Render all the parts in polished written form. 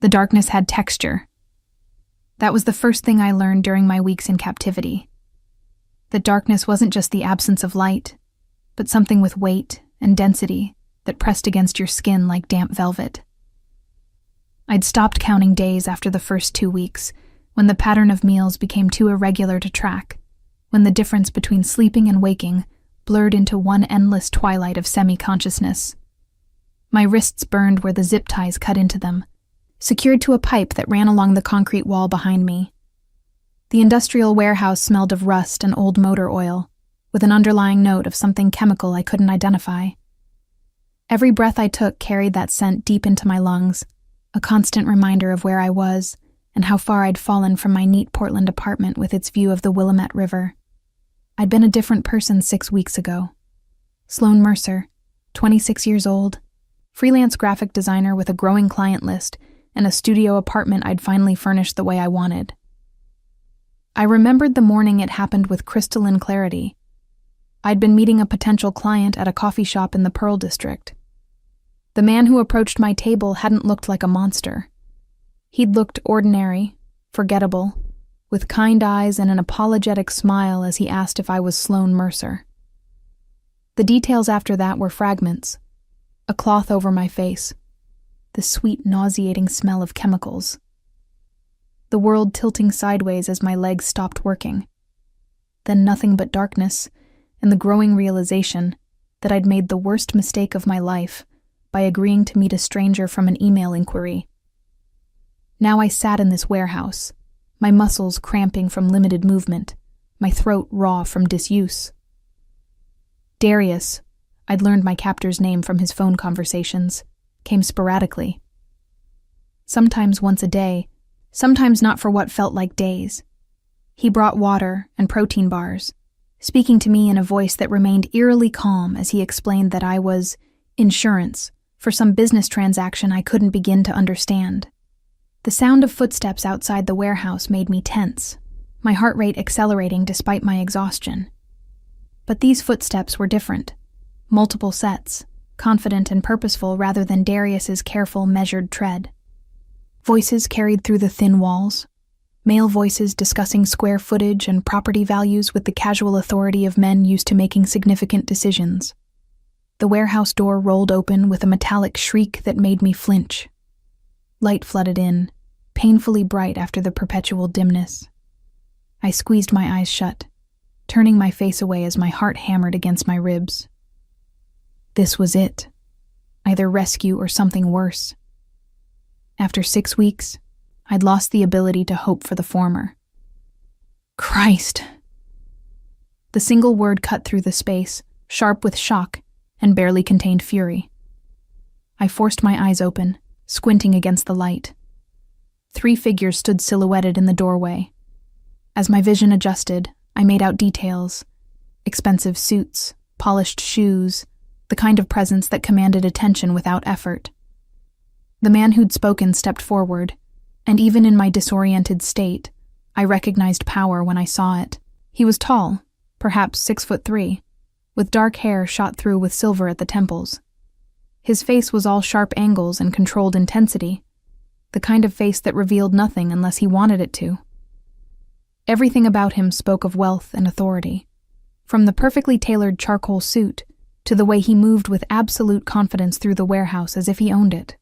The darkness had texture. That was the first thing I learned during my weeks in captivity. That darkness wasn't just the absence of light, but something with weight and density that pressed against your skin like damp velvet. I'd stopped counting days after the first 2 weeks, when the pattern of meals became too irregular to track, when the difference between sleeping and waking blurred into one endless twilight of semi-consciousness. My wrists burned where the zip ties cut into them, secured to a pipe that ran along the concrete wall behind me. The industrial warehouse smelled of rust and old motor oil, with an underlying note of something chemical I couldn't identify. Every breath I took carried that scent deep into my lungs, a constant reminder of where I was and how far I'd fallen from my neat Portland apartment with its view of the Willamette River. I'd been a different person 6 weeks ago. Sloan Mercer, 26 years old, freelance graphic designer with a growing client list and a studio apartment I'd finally furnished the way I wanted. I remembered the morning it happened with crystalline clarity. I'd been meeting a potential client at a coffee shop in the Pearl District. The man who approached my table hadn't looked like a monster. He'd looked ordinary, forgettable, with kind eyes and an apologetic smile as he asked if I was Sloan Mercer. The details after that were fragments. A cloth over my face. The sweet, nauseating smell of chemicals. The world tilting sideways as my legs stopped working. Then nothing but darkness, and the growing realization that I'd made the worst mistake of my life by agreeing to meet a stranger from an email inquiry. Now I sat in this warehouse, my muscles cramping from limited movement, my throat raw from disuse. Darius, I'd learned my captor's name from his phone conversations, came sporadically. Sometimes once a day, sometimes not for what felt like days. He brought water and protein bars, speaking to me in a voice that remained eerily calm as he explained that I was insurance for some business transaction I couldn't begin to understand. The sound of footsteps outside the warehouse made me tense, my heart rate accelerating despite my exhaustion. But these footsteps were different. Multiple sets, confident and purposeful rather than Darius's careful, measured tread. Voices carried through the thin walls, male voices discussing square footage and property values with the casual authority of men used to making significant decisions. The warehouse door rolled open with a metallic shriek that made me flinch. Light flooded in, painfully bright after the perpetual dimness. I squeezed my eyes shut, turning my face away as my heart hammered against my ribs. This was it. Either rescue or something worse. After 6 weeks, I'd lost the ability to hope for the former. Christ! The single word cut through the space, sharp with shock, and barely contained fury. I forced my eyes open, squinting against the light. 3 figures stood silhouetted in the doorway. As my vision adjusted, I made out details. Expensive suits, polished shoes, the kind of presence that commanded attention without effort. The man who'd spoken stepped forward, and even in my disoriented state, I recognized power when I saw it. He was tall, perhaps 6'3", with dark hair shot through with silver at the temples. His face was all sharp angles and controlled intensity, the kind of face that revealed nothing unless he wanted it to. Everything about him spoke of wealth and authority, from the perfectly tailored charcoal suit to the way he moved with absolute confidence through the warehouse as if he owned it,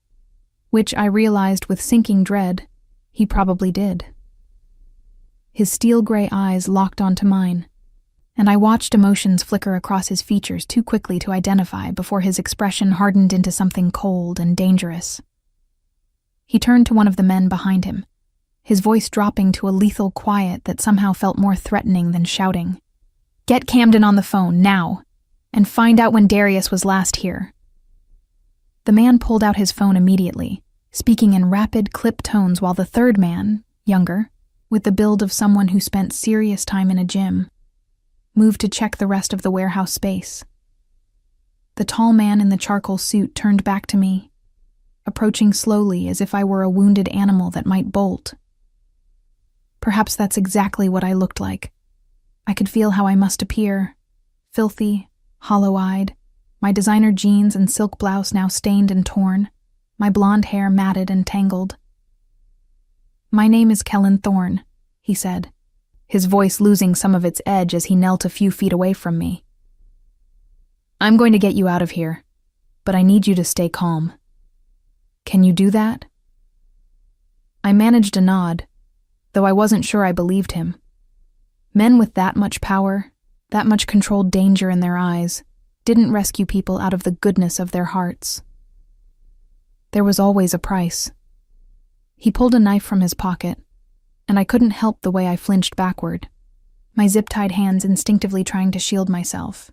which I realized with sinking dread he probably did. His steel-gray eyes locked onto mine, and I watched emotions flicker across his features too quickly to identify before his expression hardened into something cold and dangerous. He turned to one of the men behind him, his voice dropping to a lethal quiet that somehow felt more threatening than shouting. "Get Camden on the phone, now, and find out when Darius was last here." The man pulled out his phone immediately, speaking in rapid, clipped tones while the third man, younger, with the build of someone who spent serious time in a gym, moved to check the rest of the warehouse space. The tall man in the charcoal suit turned back to me, approaching slowly as if I were a wounded animal that might bolt. Perhaps that's exactly what I looked like. I could feel how I must appear, filthy, hollow-eyed, my designer jeans and silk blouse now stained and torn, my blonde hair matted and tangled. "My name is Kellen Thorne," he said, his voice losing some of its edge as he knelt a few feet away from me. "I'm going to get you out of here, but I need you to stay calm. Can you do that?" I managed a nod, though I wasn't sure I believed him. Men with that much power, that much controlled danger in their eyes, didn't rescue people out of the goodness of their hearts. There was always a price. He pulled a knife from his pocket, and I couldn't help the way I flinched backward, my zip-tied hands instinctively trying to shield myself.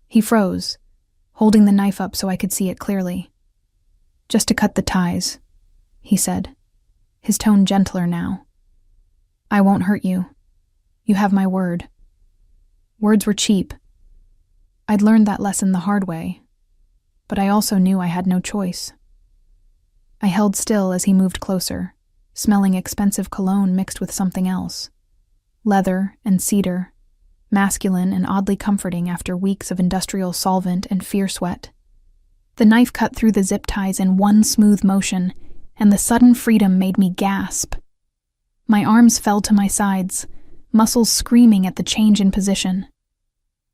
He froze, holding the knife up so I could see it clearly. "Just to cut the ties," he said, his tone gentler now. "I won't hurt you. You have my word." Words were cheap. I'd learned that lesson the hard way, but I also knew I had no choice. I held still as he moved closer, smelling expensive cologne mixed with something else. Leather and cedar, masculine and oddly comforting after weeks of industrial solvent and fear sweat. The knife cut through the zip ties in one smooth motion, and the sudden freedom made me gasp. My arms fell to my sides, muscles screaming at the change in position.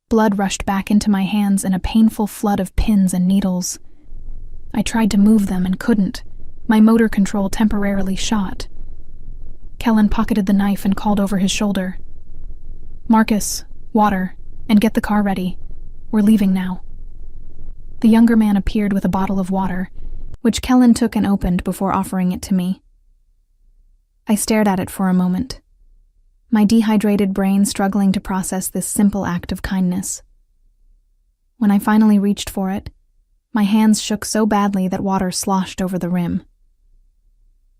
Blood rushed back into my hands in a painful flood of pins and needles. I tried to move them and couldn't. My motor control temporarily shot. Kellen pocketed the knife and called over his shoulder. "Marcus, water, and get the car ready. We're leaving now." The younger man appeared with a bottle of water, which Kellen took and opened before offering it to me. I stared at it for a moment, my dehydrated brain struggling to process this simple act of kindness. When I finally reached for it, my hands shook so badly that water sloshed over the rim.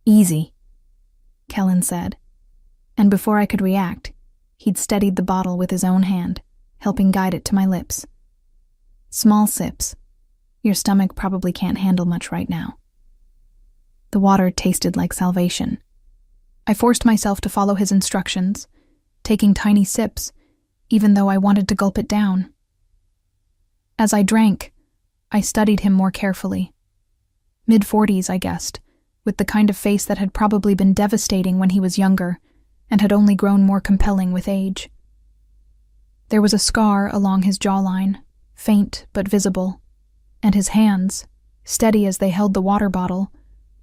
"Easy," Kellen said, and before I could react, he'd steadied the bottle with his own hand, helping guide it to my lips. "Small sips. Your stomach probably can't handle much right now." The water tasted like salvation. I forced myself to follow his instructions, taking tiny sips, even though I wanted to gulp it down. As I drank, I studied him more carefully. Mid-40s, I guessed, with the kind of face that had probably been devastating when he was younger and had only grown more compelling with age. There was a scar along his jawline, faint but visible, and his hands, steady as they held the water bottle,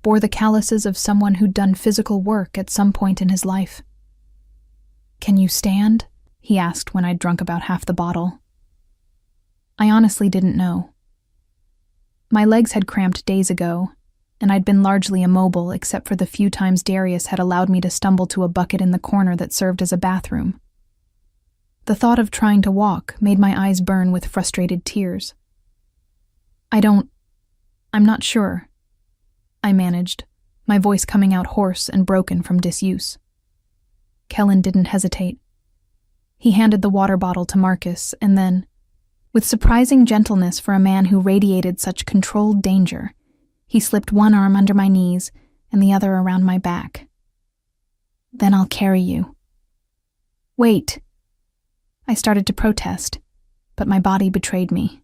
bore the calluses of someone who'd done physical work at some point in his life. "Can you stand?" he asked when I'd drunk about half the bottle. I honestly didn't know. My legs had cramped days ago, and I'd been largely immobile except for the few times Darius had allowed me to stumble to a bucket in the corner that served as a bathroom. The thought of trying to walk made my eyes burn with frustrated tears. I'm not sure," I managed, my voice coming out hoarse and broken from disuse. Kellen didn't hesitate. He handed the water bottle to Marcus and then, with surprising gentleness for a man who radiated such controlled danger, he slipped one arm under my knees and the other around my back. "Then I'll carry you." "Wait." I started to protest, but my body betrayed me.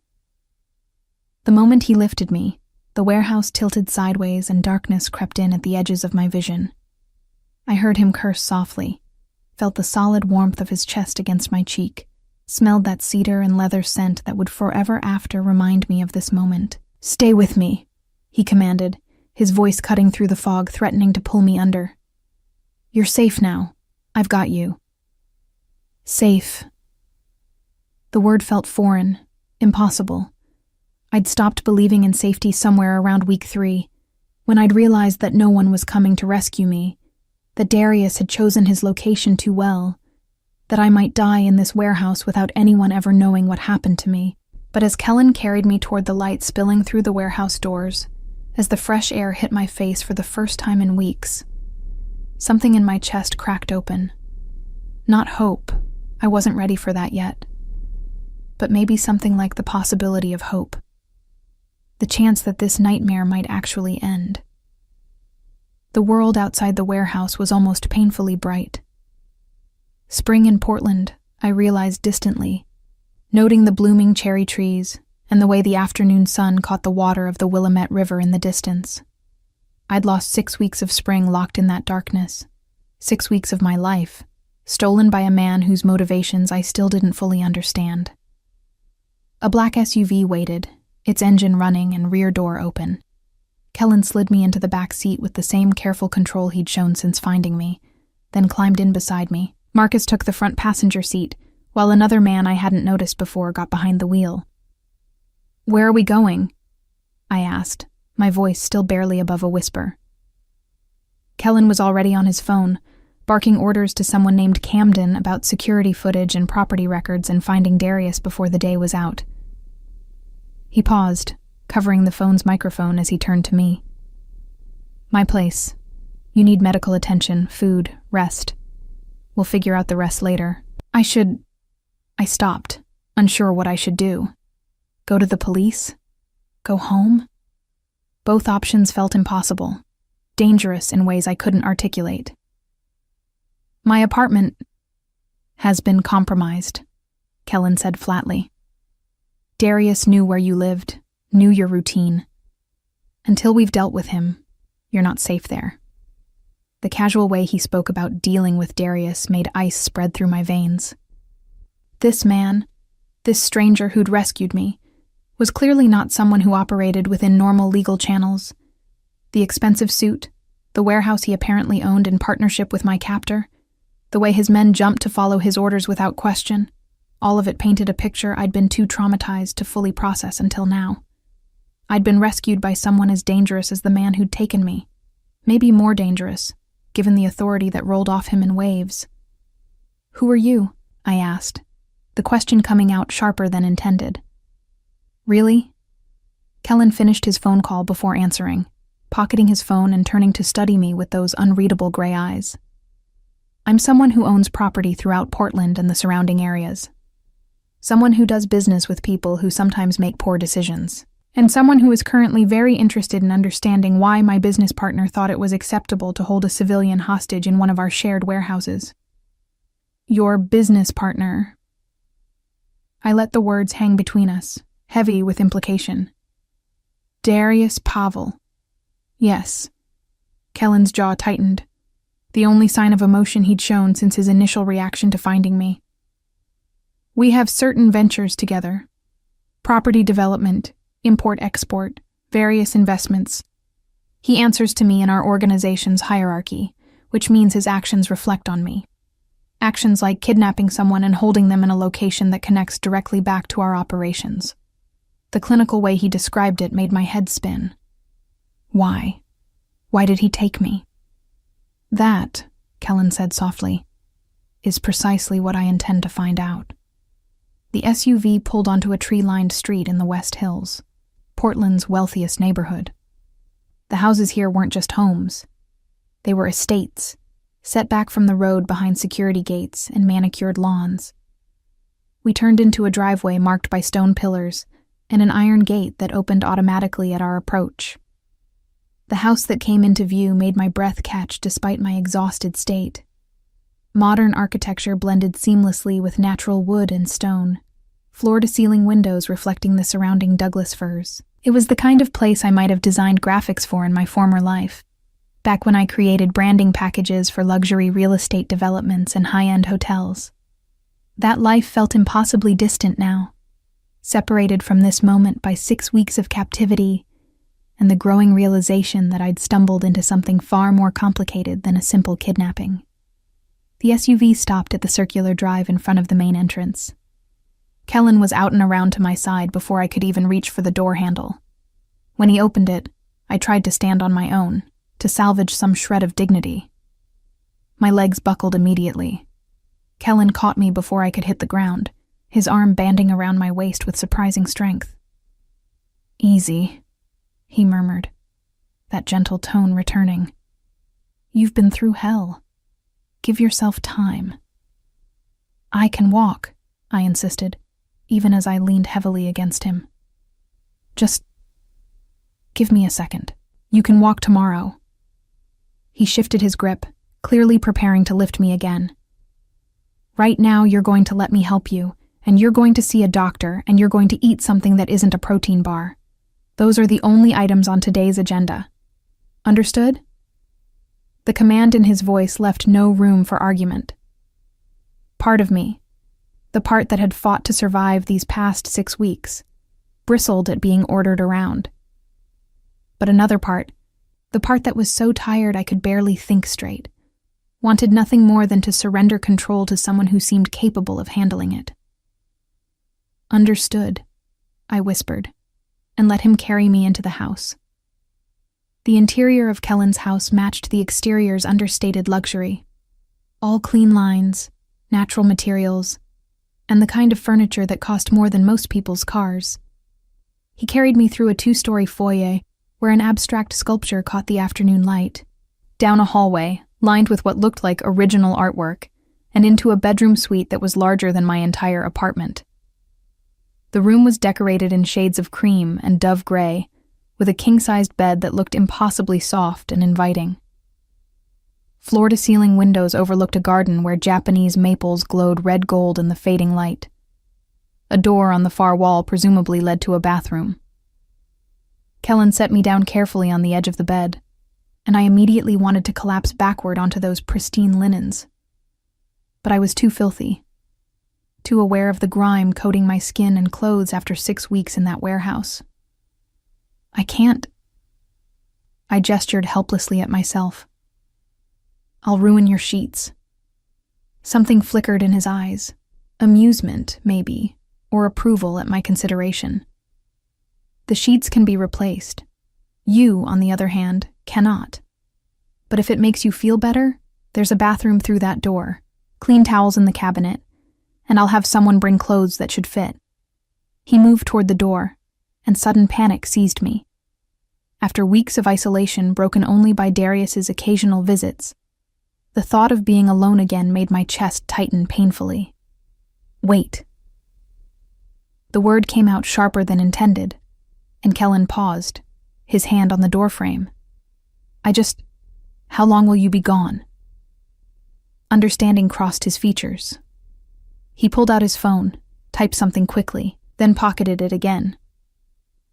The moment he lifted me, the warehouse tilted sideways and darkness crept in at the edges of my vision. I heard him curse softly, felt the solid warmth of his chest against my cheek, smelled that cedar and leather scent that would forever after remind me of this moment. "Stay with me," he commanded, his voice cutting through the fog, threatening to pull me under. "You're safe now. I've got you." Safe. The word felt foreign, impossible. I'd stopped believing in safety somewhere around week 3, when I'd realized that no one was coming to rescue me, that Darius had chosen his location too well, that I might die in this warehouse without anyone ever knowing what happened to me. But as Kellen carried me toward the light spilling through the warehouse doors, as the fresh air hit my face for the first time in weeks, something in my chest cracked open. Not hope, I wasn't ready for that yet, but maybe something like the possibility of hope. The chance that this nightmare might actually end. The world outside the warehouse was almost painfully bright. Spring in Portland, I realized distantly, noting the blooming cherry trees and the way the afternoon sun caught the water of the Willamette River in the distance. I'd lost 6 weeks of spring locked in that darkness. 6 weeks of my life, stolen by a man whose motivations I still didn't fully understand. A black SUV waited, its engine running and rear door open. Kellen slid me into the back seat with the same careful control he'd shown since finding me, then climbed in beside me. Marcus took the front passenger seat, while another man I hadn't noticed before got behind the wheel. "Where are we going?" I asked, my voice still barely above a whisper. Kellen was already on his phone, barking orders to someone named Camden about security footage and property records and finding Darius before the day was out. He paused, covering the phone's microphone as he turned to me. "My place. You need medical attention, food, rest. We'll figure out the rest later." I stopped, unsure what I should do. Go to the police? Go home? Both options felt impossible, dangerous in ways I couldn't articulate. "My apartment has been compromised," Kellen said flatly. "Darius knew where you lived, knew your routine. Until we've dealt with him, you're not safe there." The casual way he spoke about dealing with Darius made ice spread through my veins. This man, this stranger who'd rescued me, was clearly not someone who operated within normal legal channels. The expensive suit, the warehouse he apparently owned in partnership with my captor, the way his men jumped to follow his orders without question, all of it painted a picture I'd been too traumatized to fully process until now. I'd been rescued by someone as dangerous as the man who'd taken me, maybe more dangerous, given the authority that rolled off him in waves. "Who are you?" I asked, the question coming out sharper than intended. "Really?" Kellen finished his phone call before answering, pocketing his phone and turning to study me with those unreadable gray eyes. "I'm someone who owns property throughout Portland and the surrounding areas. Someone who does business with people who sometimes make poor decisions. And someone who is currently very interested in understanding why my business partner thought it was acceptable to hold a civilian hostage in one of our shared warehouses." "Your business partner." I let the words hang between us, heavy with implication. "Darius Pavel." "Yes." Kellen's jaw tightened, the only sign of emotion he'd shown since his initial reaction to finding me. "We have certain ventures together. Property development, import-export, various investments. He answers to me in our organization's hierarchy, which means his actions reflect on me. Actions like kidnapping someone and holding them in a location that connects directly back to our operations. The clinical way he described it made my head spin. Why? Why did he take me? "That," Kellen said softly, "is precisely what I intend to find out." The SUV pulled onto a tree-lined street in the West Hills, Portland's wealthiest neighborhood. The houses here weren't just homes. They were estates, set back from the road behind security gates and manicured lawns. We turned into a driveway marked by stone pillars and an iron gate that opened automatically at our approach. The house that came into view made my breath catch despite my exhausted state. Modern architecture blended seamlessly with natural wood and stone, floor-to-ceiling windows reflecting the surrounding Douglas firs. It was the kind of place I might have designed graphics for in my former life, back when I created branding packages for luxury real estate developments and high-end hotels. That life felt impossibly distant now, separated from this moment by 6 weeks of captivity and the growing realization that I'd stumbled into something far more complicated than a simple kidnapping. The SUV stopped at the circular drive in front of the main entrance. Kellen was out and around to my side before I could even reach for the door handle. When he opened it, I tried to stand on my own, to salvage some shred of dignity. My legs buckled immediately. Kellen caught me before I could hit the ground, his arm banding around my waist with surprising strength. "Easy," he murmured, that gentle tone returning. "You've been through hell. Give yourself time." "I can walk," I insisted, even as I leaned heavily against him. "Just give me a second. You can walk tomorrow." He shifted his grip, clearly preparing to lift me again. "Right now you're going to let me help you, and you're going to see a doctor, and you're going to eat something that isn't a protein bar. Those are the only items on today's agenda." Understood? The command in his voice left no room for argument. Part of me, the part that had fought to survive these past 6 weeks, bristled at being ordered around. But another part, the part that was so tired I could barely think straight, wanted nothing more than to surrender control to someone who seemed capable of handling it. Understood, I whispered, and let him carry me into the house. The interior of Kellen's house matched the exterior's understated luxury. All clean lines, natural materials, and the kind of furniture that cost more than most people's cars. He carried me through a 2-story foyer where an abstract sculpture caught the afternoon light, down a hallway lined with what looked like original artwork, and into a bedroom suite that was larger than my entire apartment. The room was decorated in shades of cream and dove gray, with a king-sized bed that looked impossibly soft and inviting. Floor-to-ceiling windows overlooked a garden where Japanese maples glowed red gold in the fading light. A door on the far wall presumably led to a bathroom. Kellen set me down carefully on the edge of the bed, and I immediately wanted to collapse backward onto those pristine linens. But I was too filthy, too aware of the grime coating my skin and clothes after 6 weeks in that warehouse. I can't. I gestured helplessly at myself. I'll ruin your sheets. Something flickered in his eyes. Amusement, maybe, or approval at my consideration. The sheets can be replaced. You, on the other hand, cannot. But if it makes you feel better, there's a bathroom through that door, clean towels in the cabinet, and I'll have someone bring clothes that should fit. He moved toward the door, and sudden panic seized me. After weeks of isolation broken only by Darius's occasional visits, the thought of being alone again made my chest tighten painfully. Wait. The word came out sharper than intended, and Kellen paused, his hand on the doorframe. How long will you be gone? Understanding crossed his features. He pulled out his phone, typed something quickly, then pocketed it again.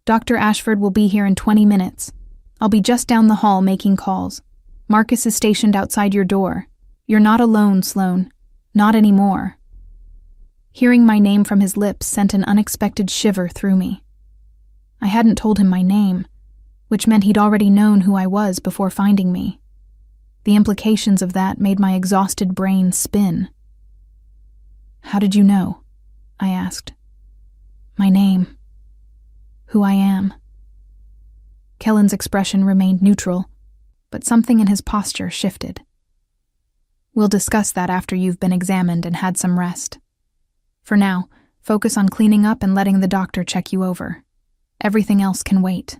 Dr. Ashford will be here in 20 minutes. I'll be just down the hall making calls. Marcus is stationed outside your door. You're not alone, Sloane. Not anymore. Hearing my name from his lips sent an unexpected shiver through me. I hadn't told him my name, which meant he'd already known who I was before finding me. The implications of that made my exhausted brain spin. How did you know? I asked. My name. Who I am. Kellen's expression remained neutral, but something in his posture shifted. We'll discuss that after you've been examined and had some rest. For now, focus on cleaning up and letting the doctor check you over. Everything else can wait.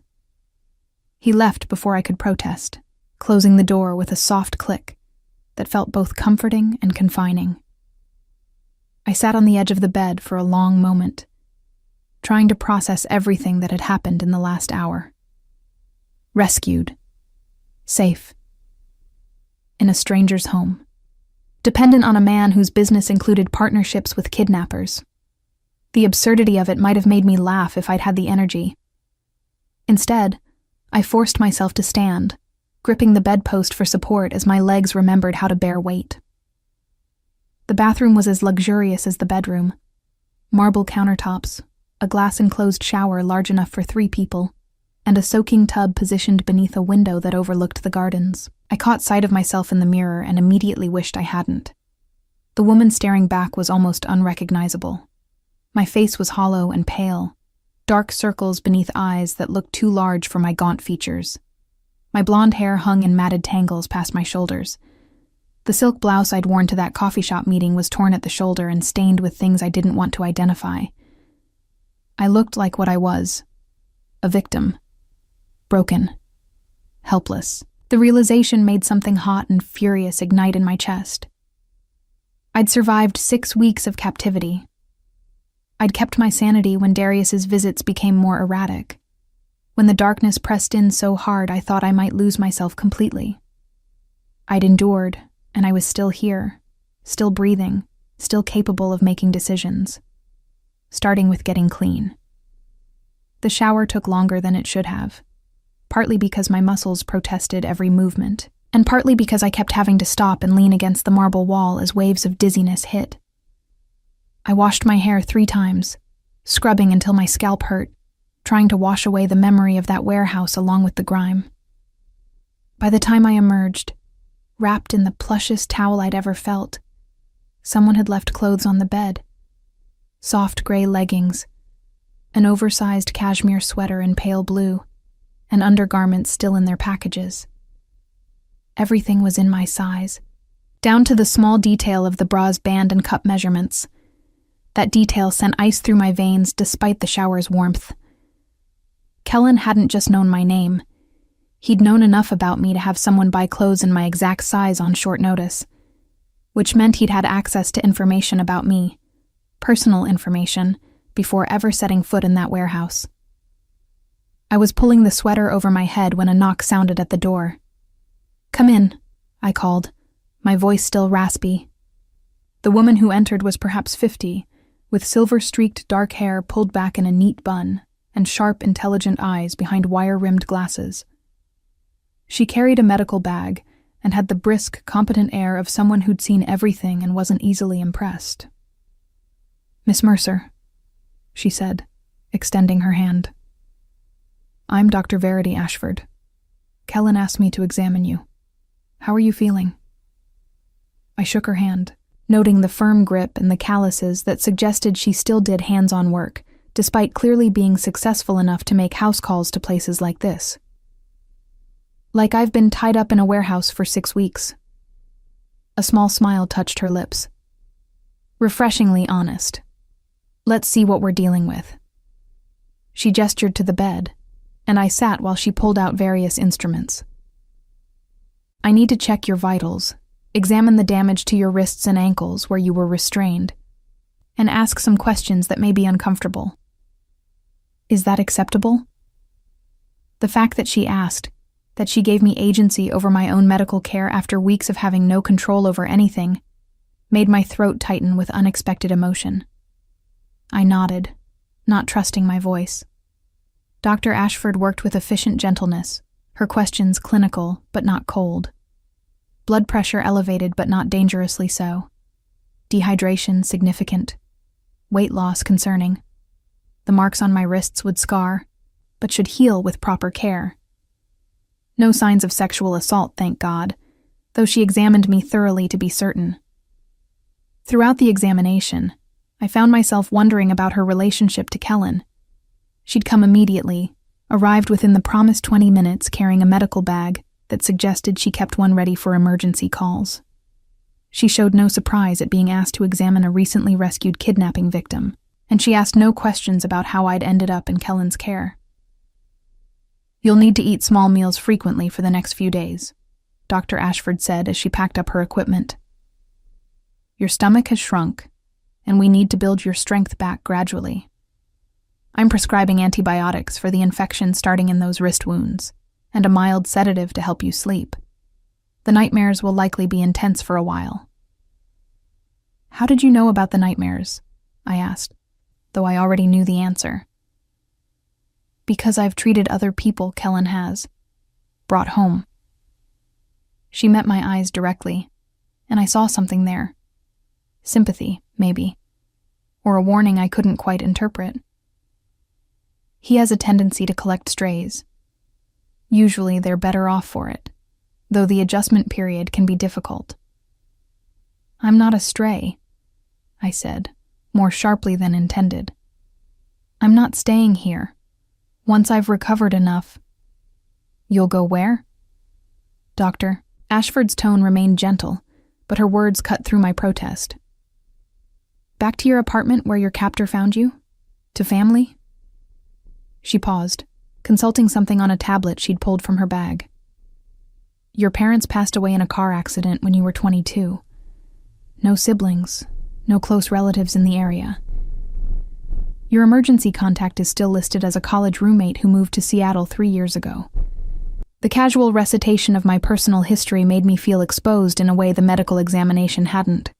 He left before I could protest, closing the door with a soft click that felt both comforting and confining. I sat on the edge of the bed for a long moment, trying to process everything that had happened in the last hour. Rescued. Safe. In a stranger's home. Dependent on a man whose business included partnerships with kidnappers. The absurdity of it might have made me laugh if I'd had the energy. Instead, I forced myself to stand, gripping the bedpost for support as my legs remembered how to bear weight. The bathroom was as luxurious as the bedroom. Marble countertops, a glass-enclosed shower large enough for 3 people, and a soaking tub positioned beneath a window that overlooked the gardens. I caught sight of myself in the mirror and immediately wished I hadn't. The woman staring back was almost unrecognizable. My face was hollow and pale, dark circles beneath eyes that looked too large for my gaunt features. My blonde hair hung in matted tangles past my shoulders. The silk blouse I'd worn to that coffee shop meeting was torn at the shoulder and stained with things I didn't want to identify. I looked like what I was, a victim. Broken. Helpless. The realization made something hot and furious ignite in my chest. I'd survived 6 weeks of captivity. I'd kept my sanity when Darius's visits became more erratic. When the darkness pressed in so hard I thought I might lose myself completely. I'd endured, and I was still here, still breathing, still capable of making decisions. Starting with getting clean. The shower took longer than it should have. partly because my muscles protested every movement, and partly because I kept having to stop and lean against the marble wall as waves of dizziness hit. I washed my hair 3 times, scrubbing until my scalp hurt, trying to wash away the memory of that warehouse along with the grime. By the time I emerged, wrapped in the plushest towel I'd ever felt, someone had left clothes on the bed. Soft gray leggings, an oversized cashmere sweater in pale blue, and undergarments still in their packages. Everything was in my size, down to the small detail of the bra's band and cup measurements. That detail sent ice through my veins despite the shower's warmth. Kellen hadn't just known my name. He'd known enough about me to have someone buy clothes in my exact size on short notice, which meant he'd had access to information about me, personal information, before ever setting foot in that warehouse. I was pulling the sweater over my head when a knock sounded at the door. "Come in," I called, my voice still raspy. The woman who entered was perhaps 50, with silver-streaked dark hair pulled back in a neat bun and sharp, intelligent eyes behind wire-rimmed glasses. She carried a medical bag and had the brisk, competent air of someone who'd seen everything and wasn't easily impressed. "Miss Mercer," she said, extending her hand. "I'm Dr. Verity Ashford. Kellen asked me to examine you. How are you feeling?" I shook her hand, noting the firm grip and the calluses that suggested she still did hands-on work, despite clearly being successful enough to make house calls to places like this. "Like I've been tied up in a warehouse for 6 weeks." A small smile touched her lips. "Refreshingly honest. Let's see what we're dealing with." She gestured to the bed, and I sat while she pulled out various instruments. "I need to check your vitals, examine the damage to your wrists and ankles where you were restrained, and ask some questions that may be uncomfortable. Is that acceptable?" The fact that she asked, that she gave me agency over my own medical care after weeks of having no control over anything, made my throat tighten with unexpected emotion. I nodded, not trusting my voice. Dr. Ashford worked with efficient gentleness, her questions clinical but not cold. Blood pressure elevated but not dangerously so. Dehydration significant. Weight loss concerning. The marks on my wrists would scar, but should heal with proper care. No signs of sexual assault, thank God, though she examined me thoroughly to be certain. Throughout the examination, I found myself wondering about her relationship to Kellen. She'd come immediately, arrived within the promised 20 minutes carrying a medical bag that suggested she kept one ready for emergency calls. She showed no surprise at being asked to examine a recently rescued kidnapping victim, and she asked no questions about how I'd ended up in Kellen's care. "You'll need to eat small meals frequently for the next few days," Dr. Ashford said as she packed up her equipment. "Your stomach has shrunk, and we need to build your strength back gradually. I'm prescribing antibiotics for the infection starting in those wrist wounds, and a mild sedative to help you sleep. The nightmares will likely be intense for a while." "How did you know about the nightmares?" I asked, though I already knew the answer. "Because I've treated other people Kellen has. Brought home." She met my eyes directly, and I saw something there. Sympathy, maybe, or a warning I couldn't quite interpret. "He has a tendency to collect strays. Usually they're better off for it, though the adjustment period can be difficult." "I'm not a stray," I said, more sharply than intended. "I'm not staying here. Once I've recovered enough." "You'll go where?" "Doctor." Ashford's tone remained gentle, but her words cut through my protest. "Back to your apartment where your captor found you? To family?" She paused, consulting something on a tablet she'd pulled from her bag. "Your parents passed away in a car accident when you were 22. No siblings, no close relatives in the area. Your emergency contact is still listed as a college roommate who moved to Seattle 3 years ago." The casual recitation of my personal history made me feel exposed in a way the medical examination hadn't.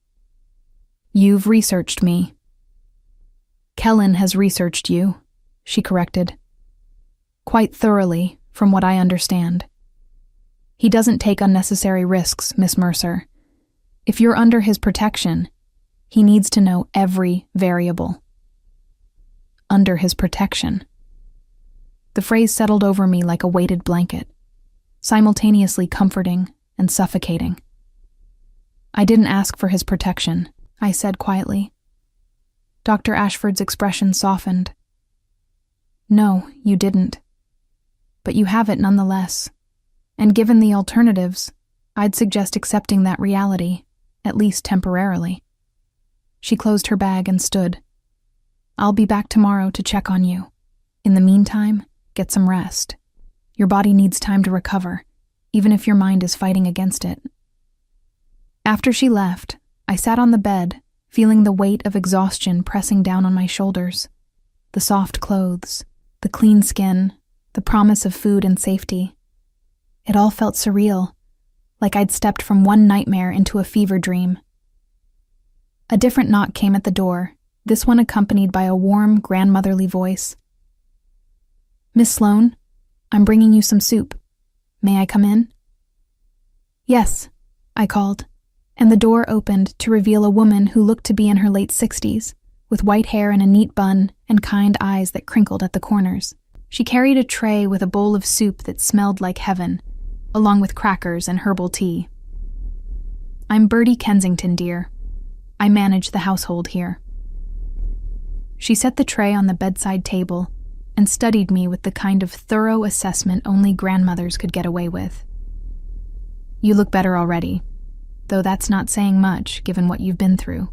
"You've researched me." "Kellen has researched you," she corrected. "Quite thoroughly, from what I understand. He doesn't take unnecessary risks, Miss Mercer. If you're under his protection, he needs to know every variable. Under his protection. The phrase settled over me like a weighted blanket, simultaneously comforting and suffocating. I didn't ask for his protection, I said quietly. Dr. Ashford's expression softened. No, you didn't. But you have it nonetheless. And given the alternatives, I'd suggest accepting that reality, at least temporarily. She closed her bag and stood. I'll be back tomorrow to check on you. In the meantime, get some rest. Your body needs time to recover, even if your mind is fighting against it. After she left, I sat on the bed, feeling the weight of exhaustion pressing down on my shoulders. The soft clothes, the clean skin, the promise of food and safety. It all felt surreal, like I'd stepped from one nightmare into a fever dream. A different knock came at the door, this one accompanied by a warm, grandmotherly voice. Miss Sloane, I'm bringing you some soup. May I come in? Yes, I called, and the door opened to reveal a woman who looked to be in her late 60s, with white hair in a neat bun and kind eyes that crinkled at the corners. She carried a tray with a bowl of soup that smelled like heaven, along with crackers and herbal tea. I'm Bertie Kensington, dear. I manage the household here. She set the tray on the bedside table and studied me with the kind of thorough assessment only grandmothers could get away with. You look better already, though that's not saying much given what you've been through.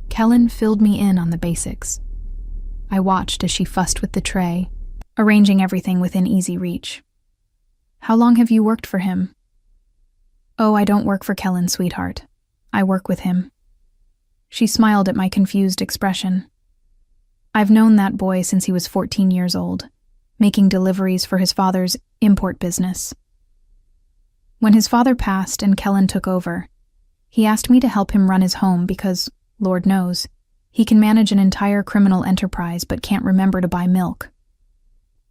Kellen filled me in on the basics. I watched as she fussed with the tray, arranging everything within easy reach. How long have you worked for him? Oh, I don't work for Kellen, sweetheart. I work with him. She smiled at my confused expression. I've known that boy since he was 14 years old, making deliveries for his father's import business. When his father passed and Kellen took over, he asked me to help him run his home because, Lord knows, he can manage an entire criminal enterprise but can't remember to buy milk.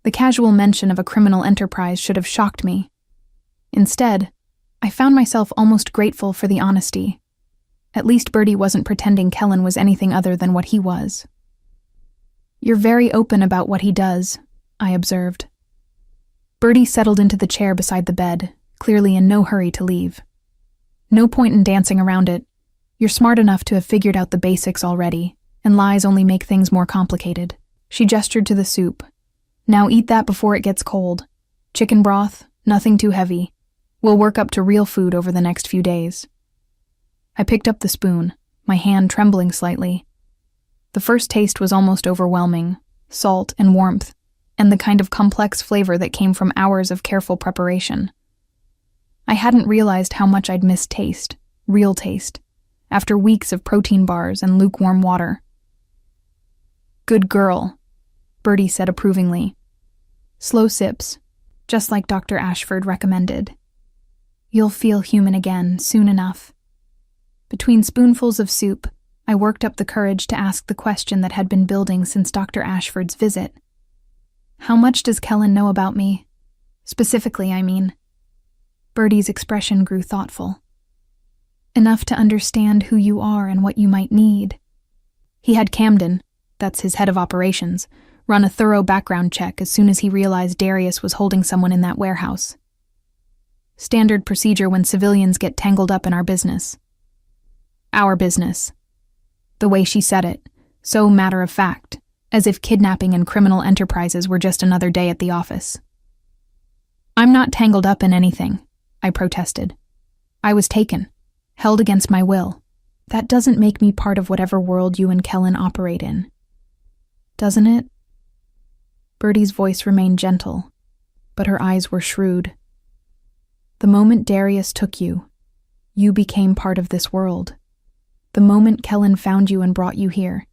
The casual mention of a criminal enterprise should have shocked me. Instead, I found myself almost grateful for the honesty. At least Bertie wasn't pretending Kellen was anything other than what he was. You're very open about what he does, I observed. Bertie settled into the chair beside the bed, clearly in no hurry to leave. No point in dancing around it. You're smart enough to have figured out the basics already, and lies only make things more complicated. She gestured to the soup. Now eat that before it gets cold. Chicken broth, nothing too heavy. We'll work up to real food over the next few days. I picked up the spoon, my hand trembling slightly. The first taste was almost overwhelming, salt and warmth, and the kind of complex flavor that came from hours of careful preparation. I hadn't realized how much I'd missed taste, real taste, after weeks of protein bars and lukewarm water. Good girl, Bertie said approvingly. Slow sips, just like Dr. Ashford recommended. You'll feel human again soon enough. Between spoonfuls of soup, I worked up the courage to ask the question that had been building since Dr. Ashford's visit. How much does Kellen know about me? Specifically, I mean. Bertie's expression grew thoughtful. Enough to understand who you are and what you might need. He had Camden, that's his head of operations, run a thorough background check as soon as he realized Darius was holding someone in that warehouse. Standard procedure when civilians get tangled up in our business. Our business. The way she said it, so matter-of-fact, as if kidnapping and criminal enterprises were just another day at the office. I'm not tangled up in anything, I protested. I was taken, held against my will. That doesn't make me part of whatever world you and Kellen operate in. Doesn't it? Bertie's voice remained gentle, but her eyes were shrewd. The moment Darius took you, you became part of this world. The moment Kellen found you and brought you here,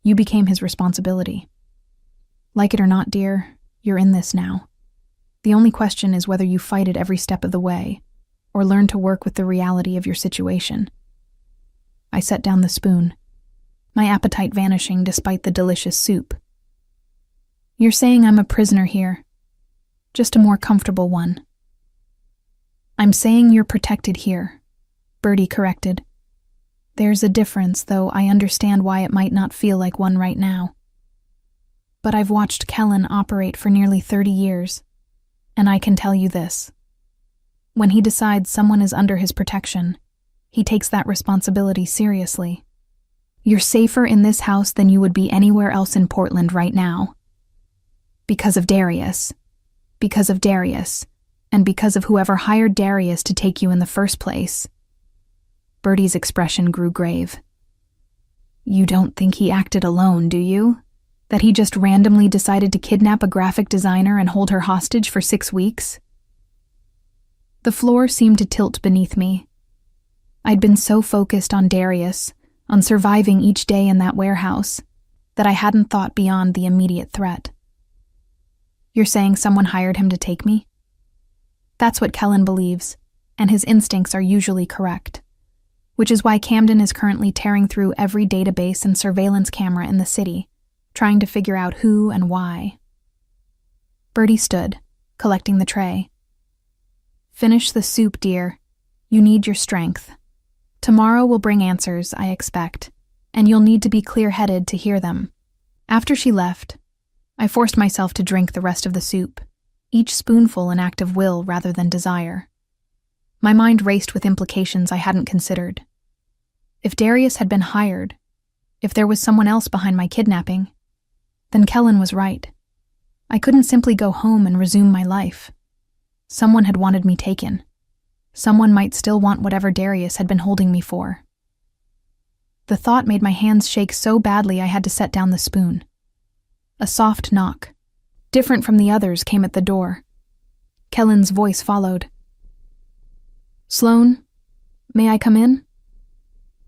you became his responsibility. Like it or not, dear, you're in this now. The only question is whether you fight it every step of the way, or learn to work with the reality of your situation. I set down the spoon, my appetite vanishing despite the delicious soup. You're saying I'm a prisoner here. just a more comfortable one. I'm saying you're protected here, Bertie corrected. There's a difference, though I understand why it might not feel like one right now. But I've watched Kellen operate for nearly 30 years, and I can tell you this. When he decides someone is under his protection, he takes that responsibility seriously. You're safer in this house than you would be anywhere else in Portland right now. Because of Darius. Because of Darius. And because of whoever hired Darius to take you in the first place. Bertie's expression grew grave. You don't think he acted alone, do you? That he just randomly decided to kidnap a graphic designer and hold her hostage for 6 weeks? The floor seemed to tilt beneath me. I'd been so focused on Darius, on surviving each day in that warehouse, that I hadn't thought beyond the immediate threat. You're saying someone hired him to take me? That's what Kellen believes, and his instincts are usually correct, which is why Camden is currently tearing through every database and surveillance camera in the city, trying to figure out who and why. Bertie stood, collecting the tray. Finish the soup, dear. You need your strength. Tomorrow will bring answers, I expect, and you'll need to be clear-headed to hear them. After she left, I forced myself to drink the rest of the soup, each spoonful an act of will rather than desire. My mind raced with implications I hadn't considered. If Darius had been hired, if there was someone else behind my kidnapping, then Kellen was right. I couldn't simply go home and resume my life. Someone had wanted me taken. Someone might still want whatever Darius had been holding me for. The thought made my hands shake so badly I had to set down the spoon. A soft knock, different from the others, came at the door. Kellen's voice followed. Sloan, may I come in?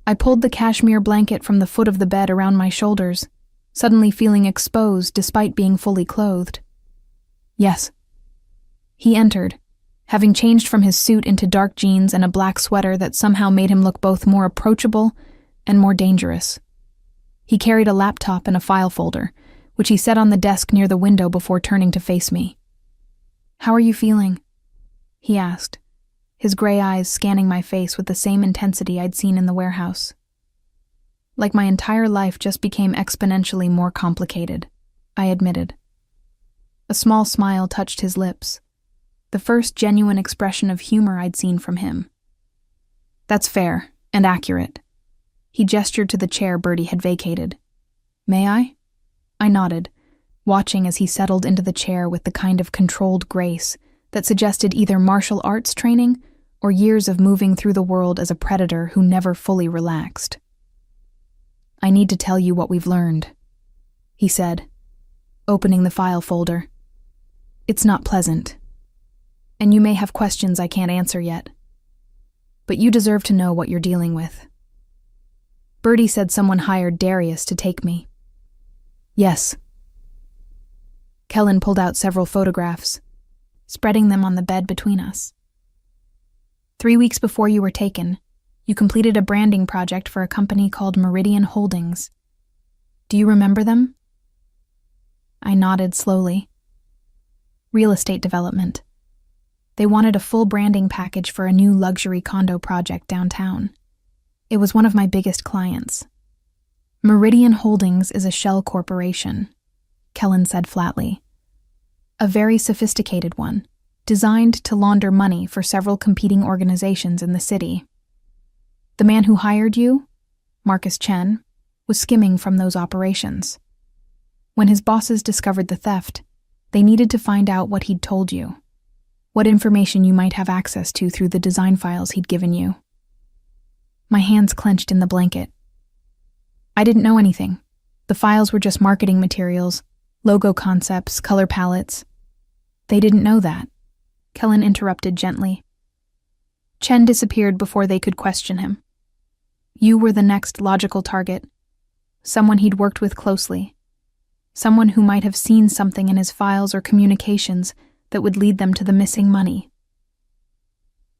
I pulled the cashmere blanket from the foot of the bed around my shoulders, suddenly feeling exposed despite being fully clothed. Yes. He entered, having changed from his suit into dark jeans and a black sweater that somehow made him look both more approachable and more dangerous. He carried a laptop and a file folder, which he set on the desk near the window before turning to face me. How are you feeling? He asked, his gray eyes scanning my face with the same intensity I'd seen in the warehouse. Like my entire life just became exponentially more complicated, I admitted. A small smile touched his lips, the first genuine expression of humor I'd seen from him. That's fair and accurate. He gestured to the chair Bertie had vacated. May I? I nodded, watching as he settled into the chair with the kind of controlled grace that suggested either martial arts training or years of moving through the world as a predator who never fully relaxed. I need to tell you what we've learned, he said, opening the file folder. It's not pleasant, and you may have questions I can't answer yet, but you deserve to know what you're dealing with. Bertie said someone hired Darius to take me. Yes. Kellen pulled out several photographs, spreading them on the bed between us. 3 weeks before you were taken, you completed a branding project for a company called Meridian Holdings. Do you remember them? I nodded slowly. Real estate development. They wanted a full branding package for a new luxury condo project downtown. It was one of my biggest clients. Meridian Holdings is a shell corporation, Kellen said flatly. A very sophisticated one, designed to launder money for several competing organizations in the city. The man who hired you, Marcus Chen, was skimming from those operations. When his bosses discovered the theft, they needed to find out what he'd told you, what information you might have access to through the design files he'd given you. My hands clenched in the blanket. I didn't know anything. The files were just marketing materials, logo concepts, color palettes. They didn't know that. Kellen interrupted gently. Chen disappeared before they could question him. You were the next logical target, someone he'd worked with closely, someone who might have seen something in his files or communications that would lead them to the missing money.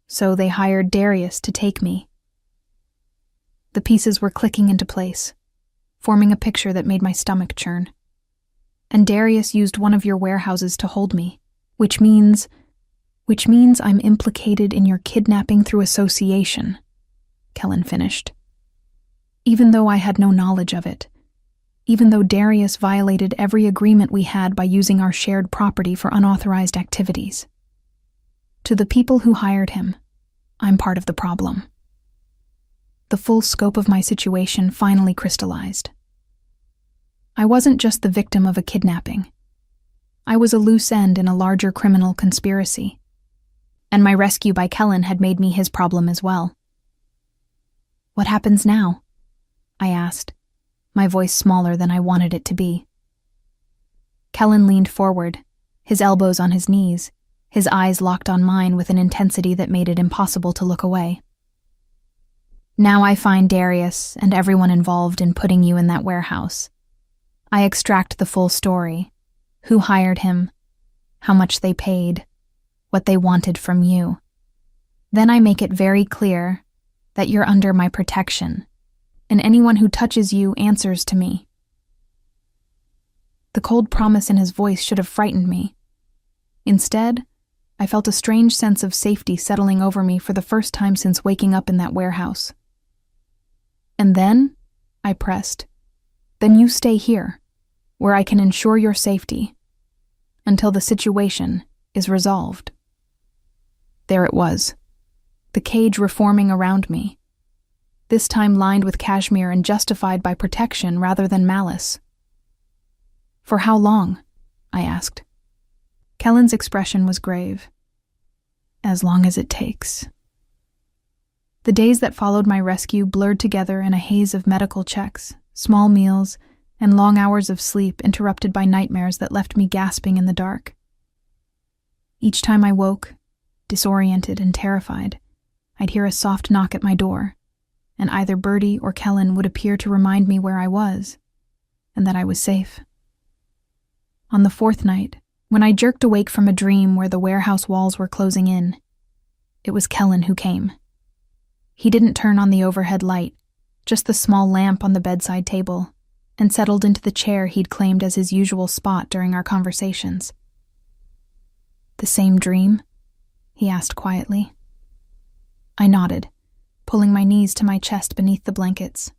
So they hired Darius to take me. The pieces were clicking into place, forming a picture that made my stomach churn. And Darius used one of your warehouses to hold me, Which means I'm implicated in your kidnapping through association, Kellen finished. Even though I had no knowledge of it. Even though Darius violated every agreement we had by using our shared property for unauthorized activities. To the people who hired him, I'm part of the problem. The full scope of my situation finally crystallized. I wasn't just the victim of a kidnapping. I was a loose end in a larger criminal conspiracy. And my rescue by Kellen had made me his problem as well. What happens now? I asked, my voice smaller than I wanted it to be. Kellen leaned forward, his elbows on his knees, his eyes locked on mine with an intensity that made it impossible to look away. Now I find Darius and everyone involved in putting you in that warehouse. I extract the full story, who hired him, how much they paid, what they wanted from you. Then I make it very clear that you're under my protection, and anyone who touches you answers to me. The cold promise in his voice should have frightened me. Instead, I felt a strange sense of safety settling over me for the first time since waking up in that warehouse. And then, I pressed, then you stay here, where I can ensure your safety, until the situation is resolved. There it was, the cage reforming around me, this time lined with cashmere and justified by protection rather than malice. For how long? I asked. Kellen's expression was grave. As long as it takes. The days that followed my rescue blurred together in a haze of medical checks, small meals, and long hours of sleep interrupted by nightmares that left me gasping in the dark. Each time I woke, disoriented and terrified, I'd hear a soft knock at my door, and either Bertie or Kellen would appear to remind me where I was, and that I was safe. On the fourth night, when I jerked awake from a dream where the warehouse walls were closing in, it was Kellen who came. He didn't turn on the overhead light, just the small lamp on the bedside table, and settled into the chair he'd claimed as his usual spot during our conversations. The same dream? He asked quietly. I nodded, pulling my knees to my chest beneath the blankets.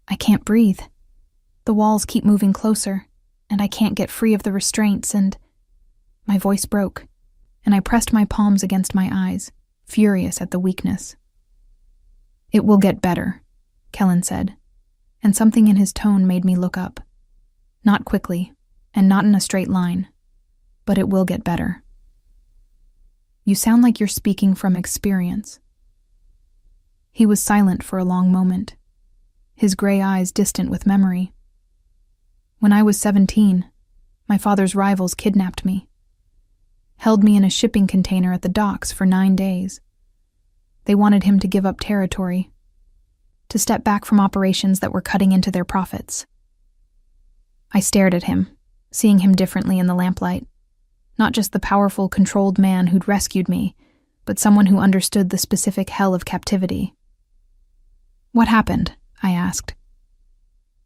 I can't breathe. The walls keep moving closer, and I can't get free of the restraints, and my voice broke, and I pressed my palms against my eyes, furious at the weakness. It will get better, Kellen said, and something in his tone made me look up. Not quickly, and not in a straight line, but it will get better. You sound like you're speaking from experience. He was silent for a long moment, his gray eyes distant with memory. When I was 17, my father's rivals kidnapped me, held me in a shipping container at the docks for 9 days. They wanted him to give up territory, to step back from operations that were cutting into their profits. I stared at him, seeing him differently in the lamplight. Not just the powerful, controlled man who'd rescued me, but someone who understood the specific hell of captivity. What happened? I asked.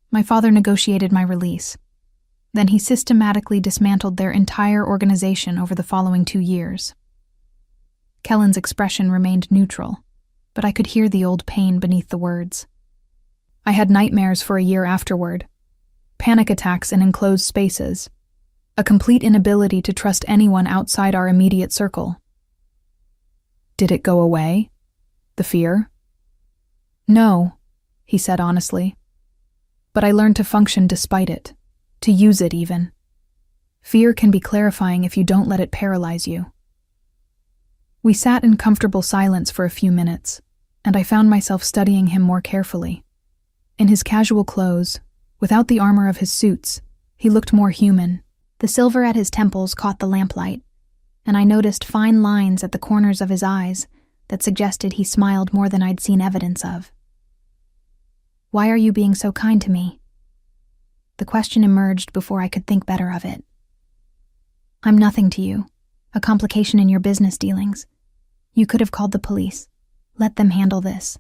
My father negotiated my release. Then he systematically dismantled their entire organization over the following 2 years. Kellen's expression remained neutral, but I could hear the old pain beneath the words. I had nightmares for a year afterward, panic attacks in enclosed spaces, a complete inability to trust anyone outside our immediate circle. Did it go away? The fear? No, he said honestly. But I learned to function despite it, to use it even. Fear can be clarifying if you don't let it paralyze you. We sat in comfortable silence for a few minutes, and I found myself studying him more carefully. In his casual clothes, without the armor of his suits, he looked more human. The silver at his temples caught the lamplight, and I noticed fine lines at the corners of his eyes that suggested he smiled more than I'd seen evidence of. Why are you being so kind to me? The question emerged before I could think better of it. I'm nothing to you, a complication in your business dealings. You could have called the police. Let them handle this.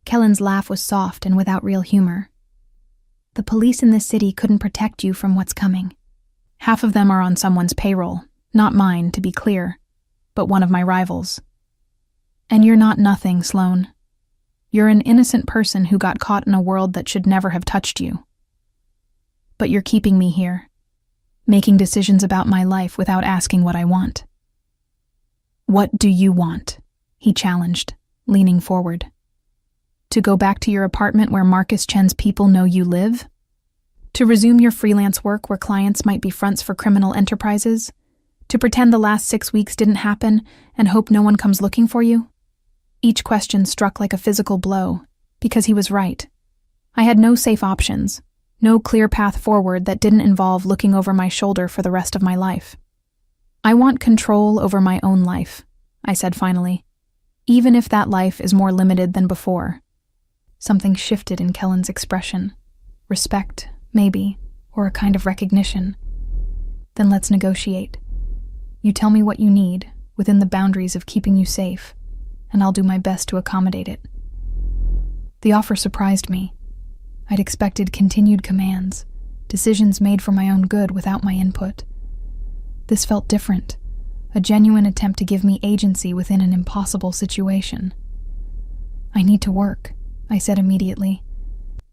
Kellen's laugh was soft and without real humor. The police in this city couldn't protect you from what's coming. Half of them are on someone's payroll, Not mine, to be clear, but one of my rivals. And you're not nothing, Sloane. You're an innocent person who got caught in a world that should never have touched you. But you're keeping me here, making decisions about my life without asking what I want. What do you want? He challenged, leaning forward. To go back to your apartment where Marcus Chen's people know you live? To resume your freelance work where clients might be fronts for criminal enterprises? To pretend the last 6 weeks didn't happen and hope no one comes looking for you? Each question struck like a physical blow, because he was right. I had no safe options, no clear path forward that didn't involve looking over my shoulder for the rest of my life. I want control over my own life, I said finally, even if that life is more limited than before. Something shifted in Kellen's expression. Respect, maybe, or a kind of recognition. Then let's negotiate. You tell me what you need, within the boundaries of keeping you safe, and I'll do my best to accommodate it. The offer surprised me. I'd expected continued commands, decisions made for my own good without my input. This felt different, a genuine attempt to give me agency within an impossible situation. I need to work, I said immediately.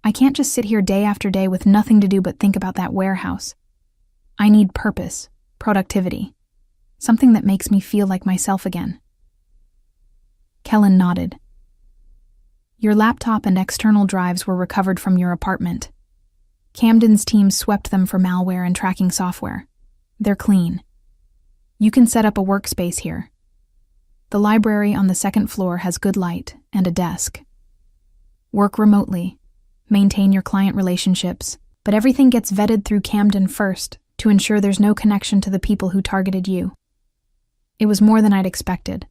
I can't just sit here day after day with nothing to do but think about that warehouse. I need purpose, productivity, something that makes me feel like myself again. Kellen nodded. Your laptop and external drives were recovered from your apartment. Camden's team swept them for malware and tracking software. They're clean. You can set up a workspace here. The library on the second floor has good light and a desk. Work remotely. Maintain your client relationships, but everything gets vetted through Camden first to ensure there's no connection to the people who targeted you. It was more than I'd expected,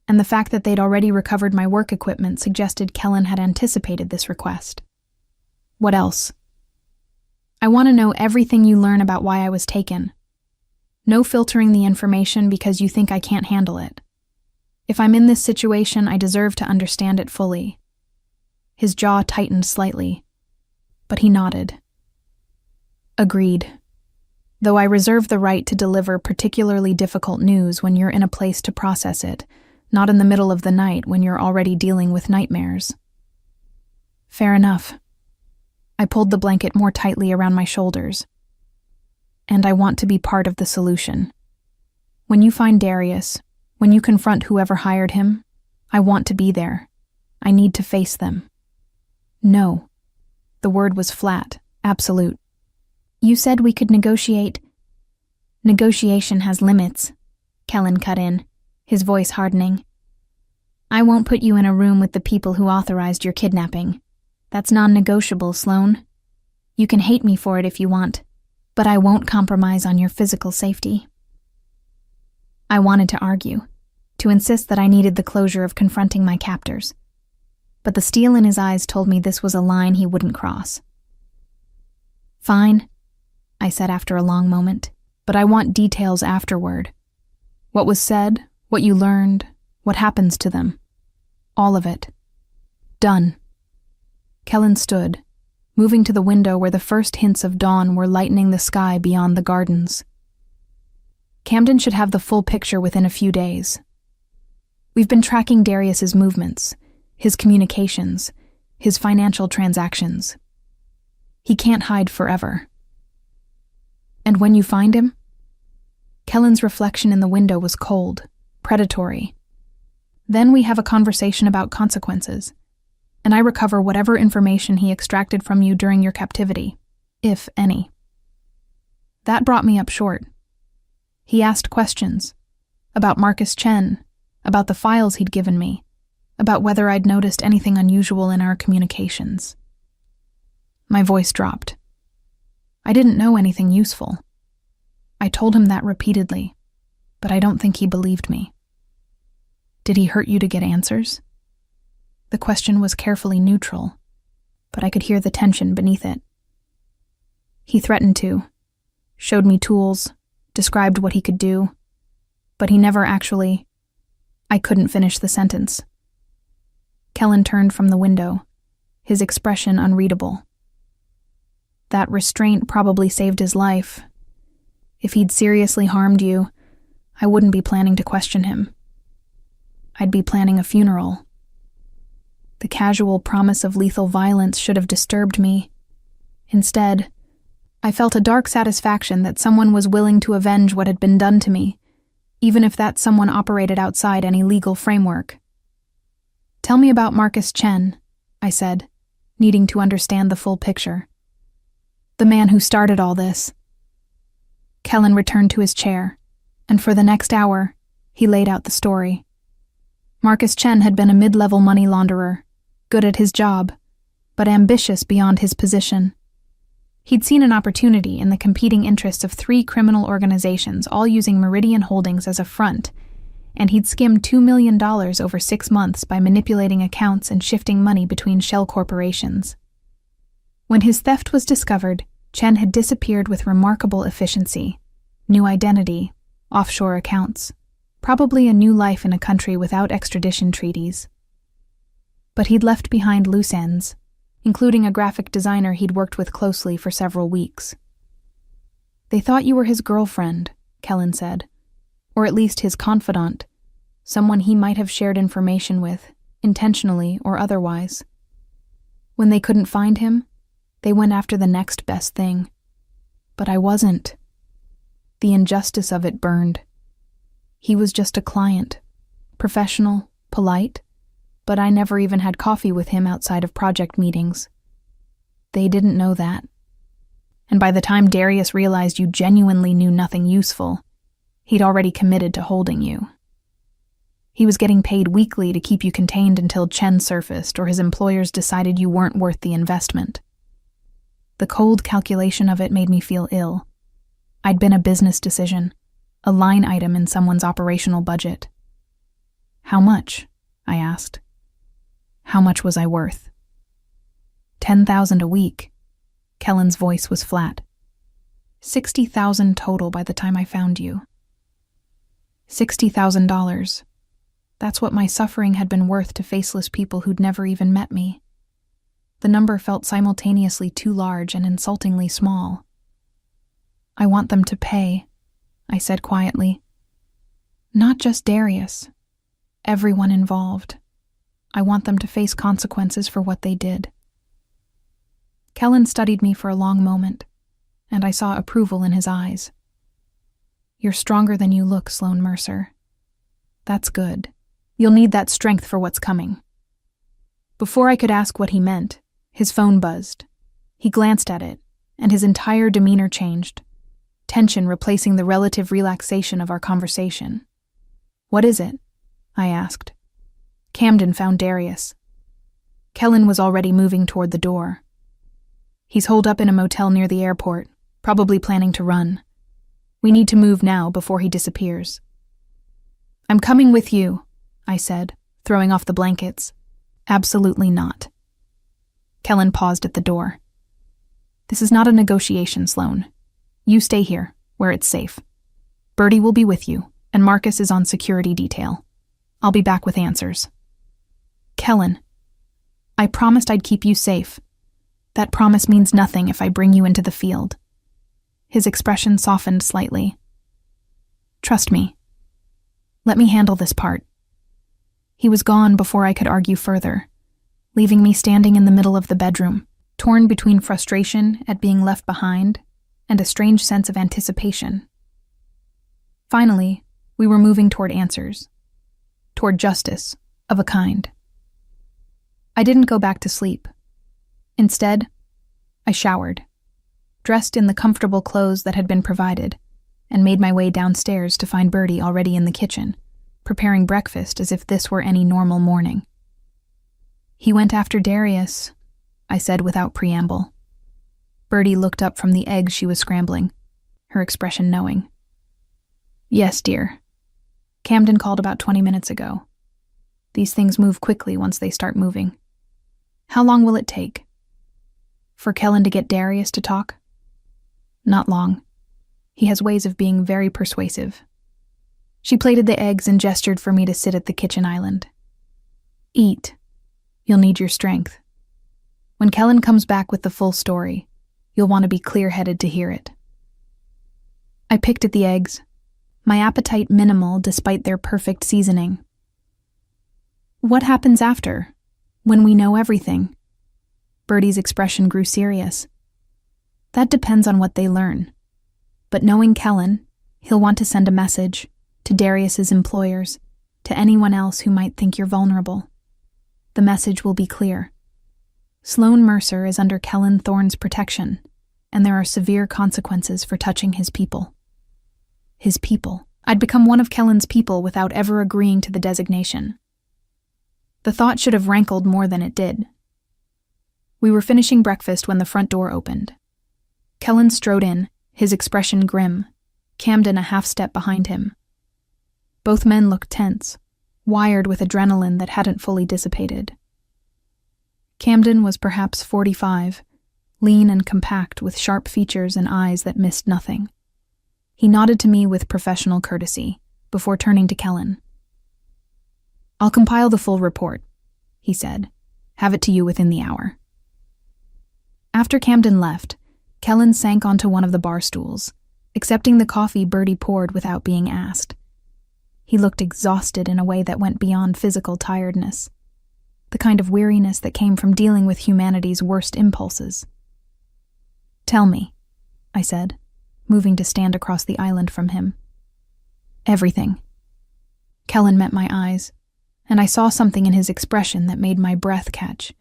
and the fact that they'd already recovered my work equipment suggested Kellen had anticipated this request. What else? I want to know everything you learn about why I was taken. No filtering the information because you think I can't handle it. If I'm in this situation, I deserve to understand it fully. His jaw tightened slightly, but he nodded. Agreed. Though I reserve the right to deliver particularly difficult news when you're in a place to process it, not in the middle of the night when you're already dealing with nightmares. Fair enough. I pulled the blanket more tightly around my shoulders. And I want to be part of the solution. When you find Darius, when you confront whoever hired him, I want to be there. I need to face them. No. The word was flat, absolute. You said we could negotiate. Negotiation has limits, Kellen cut in, his voice hardening. I won't put you in a room with the people who authorized your kidnapping. That's non-negotiable, Sloane. You can hate me for it if you want, but I won't compromise on your physical safety. I wanted to argue, to insist that I needed the closure of confronting my captors, but the steel in his eyes told me this was a line he wouldn't cross. Fine, I said after a long moment, but I want details afterward. What was said, what you learned, what happens to them. All of it. Done. Kellen stood, moving to the window where the first hints of dawn were lightening the sky beyond the gardens. Camden should have the full picture within a few days. We've been tracking Darius's movements, his communications, his financial transactions. He can't hide forever. And when you find him? Kellen's reflection in the window was cold, predatory. Then we have a conversation about consequences, and I recover whatever information he extracted from you during your captivity, if any. That brought me up short. He asked questions about Marcus Chen, about the files he'd given me, about whether I'd noticed anything unusual in our communications. My voice dropped. I didn't know anything useful. I told him that repeatedly, but I don't think he believed me. Did he hurt you to get answers? The question was carefully neutral, but I could hear the tension beneath it. He threatened to, showed me tools, described what he could do, but he never actually... I couldn't finish the sentence. Kellen turned from the window, his expression unreadable. That restraint probably saved his life. If he'd seriously harmed you, I wouldn't be planning to question him. I'd be planning a funeral. The casual promise of lethal violence should have disturbed me. Instead, I felt a dark satisfaction that someone was willing to avenge what had been done to me, even if that someone operated outside any legal framework. "Tell me about Marcus Chen," I said, needing to understand the full picture. "The man who started all this." Kellen returned to his chair, and for the next hour, he laid out the story. Marcus Chen had been a mid-level money launderer, good at his job, but ambitious beyond his position. He'd seen an opportunity in the competing interests of 3 criminal organizations, all using Meridian Holdings as a front, and he'd skimmed $2 million over 6 months by manipulating accounts and shifting money between shell corporations. When his theft was discovered, Chen had disappeared with remarkable efficiency, new identity, offshore accounts, probably a new life in a country without extradition treaties. But he'd left behind loose ends, including a graphic designer he'd worked with closely for several weeks. "They thought you were his girlfriend," Kellen said, "or at least his confidant, someone he might have shared information with, intentionally or otherwise. When they couldn't find him, they went after the next best thing. But I wasn't. The injustice of it burned. He was just a client, professional, polite, but I never even had coffee with him outside of project meetings. They didn't know that. And by the time Darius realized you genuinely knew nothing useful, he'd already committed to holding you. He was getting paid weekly to keep you contained until Chen surfaced or his employers decided you weren't worth the investment. The cold calculation of it made me feel ill. I'd been a business decision, a line item in someone's operational budget. "How much?" I asked. How much was I worth? $10,000 a week. Kellen's voice was flat. $60,000 total by the time I found you. $60,000. That's what my suffering had been worth to faceless people who'd never even met me. The number felt simultaneously too large and insultingly small. "I want them to pay," I said quietly. "Not just Darius. Everyone involved. I want them to face consequences for what they did." Kellen studied me for a long moment, and I saw approval in his eyes. "You're stronger than you look, Sloane Mercer. That's good. You'll need that strength for what's coming." Before I could ask what he meant, his phone buzzed. He glanced at it, and his entire demeanor changed, tension replacing the relative relaxation of our conversation. "What is it?" I asked. Camden found Darius. Kellen was already moving toward the door. "He's holed up in a motel near the airport, probably planning to run. We need to move now before he disappears." "I'm coming with you," I said, throwing off the blankets. "Absolutely not." Kellen paused at the door. "This is not a negotiation, Sloane. You stay here, where it's safe. Bertie will be with you, and Marcus is on security detail. I'll be back with answers." "Kellen, I promised I'd keep you safe. That promise means nothing if I bring you into the field." His expression softened slightly. "Trust me. Let me handle this part." He was gone before I could argue further, leaving me standing in the middle of the bedroom, torn between frustration at being left behind and a strange sense of anticipation. Finally, we were moving toward answers, toward justice, of a kind. I didn't go back to sleep. Instead, I showered, dressed in the comfortable clothes that had been provided, and made my way downstairs to find Bertie already in the kitchen, preparing breakfast as if this were any normal morning. "He went after Darius," I said without preamble. Bertie looked up from the eggs she was scrambling, her expression knowing. "Yes, dear. Camden called about 20 minutes ago. These things move quickly once they start moving. How long will it take?" "For Kellen to get Darius to talk?" "Not long. He has ways of being very persuasive." She plated the eggs and gestured for me to sit at the kitchen island. "Eat. You'll need your strength. When Kellen comes back with the full story, you'll want to be clear-headed to hear it." I picked at the eggs, my appetite minimal despite their perfect seasoning. What happens after, when we know everything? Birdie's expression grew serious. That depends on what they learn. But knowing Kellen, he'll want to send a message to Darius's employers, to anyone else who might think you're vulnerable. The message will be clear. Sloan Mercer is under Kellen Thorne's protection, and there are severe consequences for touching his people. His people. I'd become one of Kellen's people without ever agreeing to the designation. The thought should have rankled more than it did. We were finishing breakfast when the front door opened. Kellen strode in, his expression grim, Camden a half-step behind him. Both men looked tense, wired with adrenaline that hadn't fully dissipated. Camden was perhaps 45, lean and compact with sharp features and eyes that missed nothing. He nodded to me with professional courtesy, before turning to Kellen. "I'll compile the full report," he said. "Have it to you within the hour." After Camden left, Kellen sank onto one of the bar stools, accepting the coffee Birdie poured without being asked. He looked exhausted in a way that went beyond physical tiredness, the kind of weariness that came from dealing with humanity's worst impulses. "Tell me," I said, moving to stand across the island from him. "Everything." Kellen met my eyes, and I saw something in his expression that made my breath catch,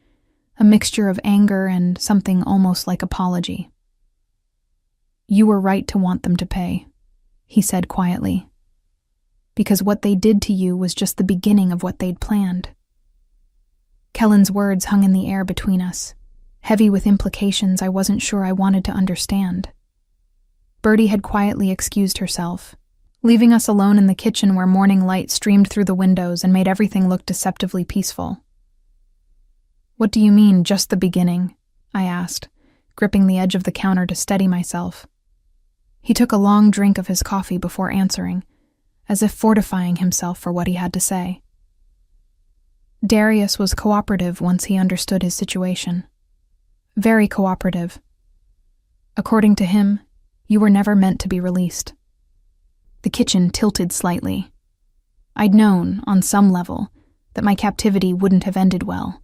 a mixture of anger and something almost like apology. "You were right to want them to pay," he said quietly, "because what they did to you was just the beginning of what they'd planned." Kellen's words hung in the air between us, heavy with implications I wasn't sure I wanted to understand. Birdie had quietly excused herself, leaving us alone in the kitchen where morning light streamed through the windows and made everything look deceptively peaceful. "What do you mean, just the beginning?" I asked, gripping the edge of the counter to steady myself. He took a long drink of his coffee before answering, as if fortifying himself for what he had to say. Darius was cooperative once he understood his situation. Very cooperative. According to him, you were never meant to be released. The kitchen tilted slightly. I'd known, on some level, that my captivity wouldn't have ended well.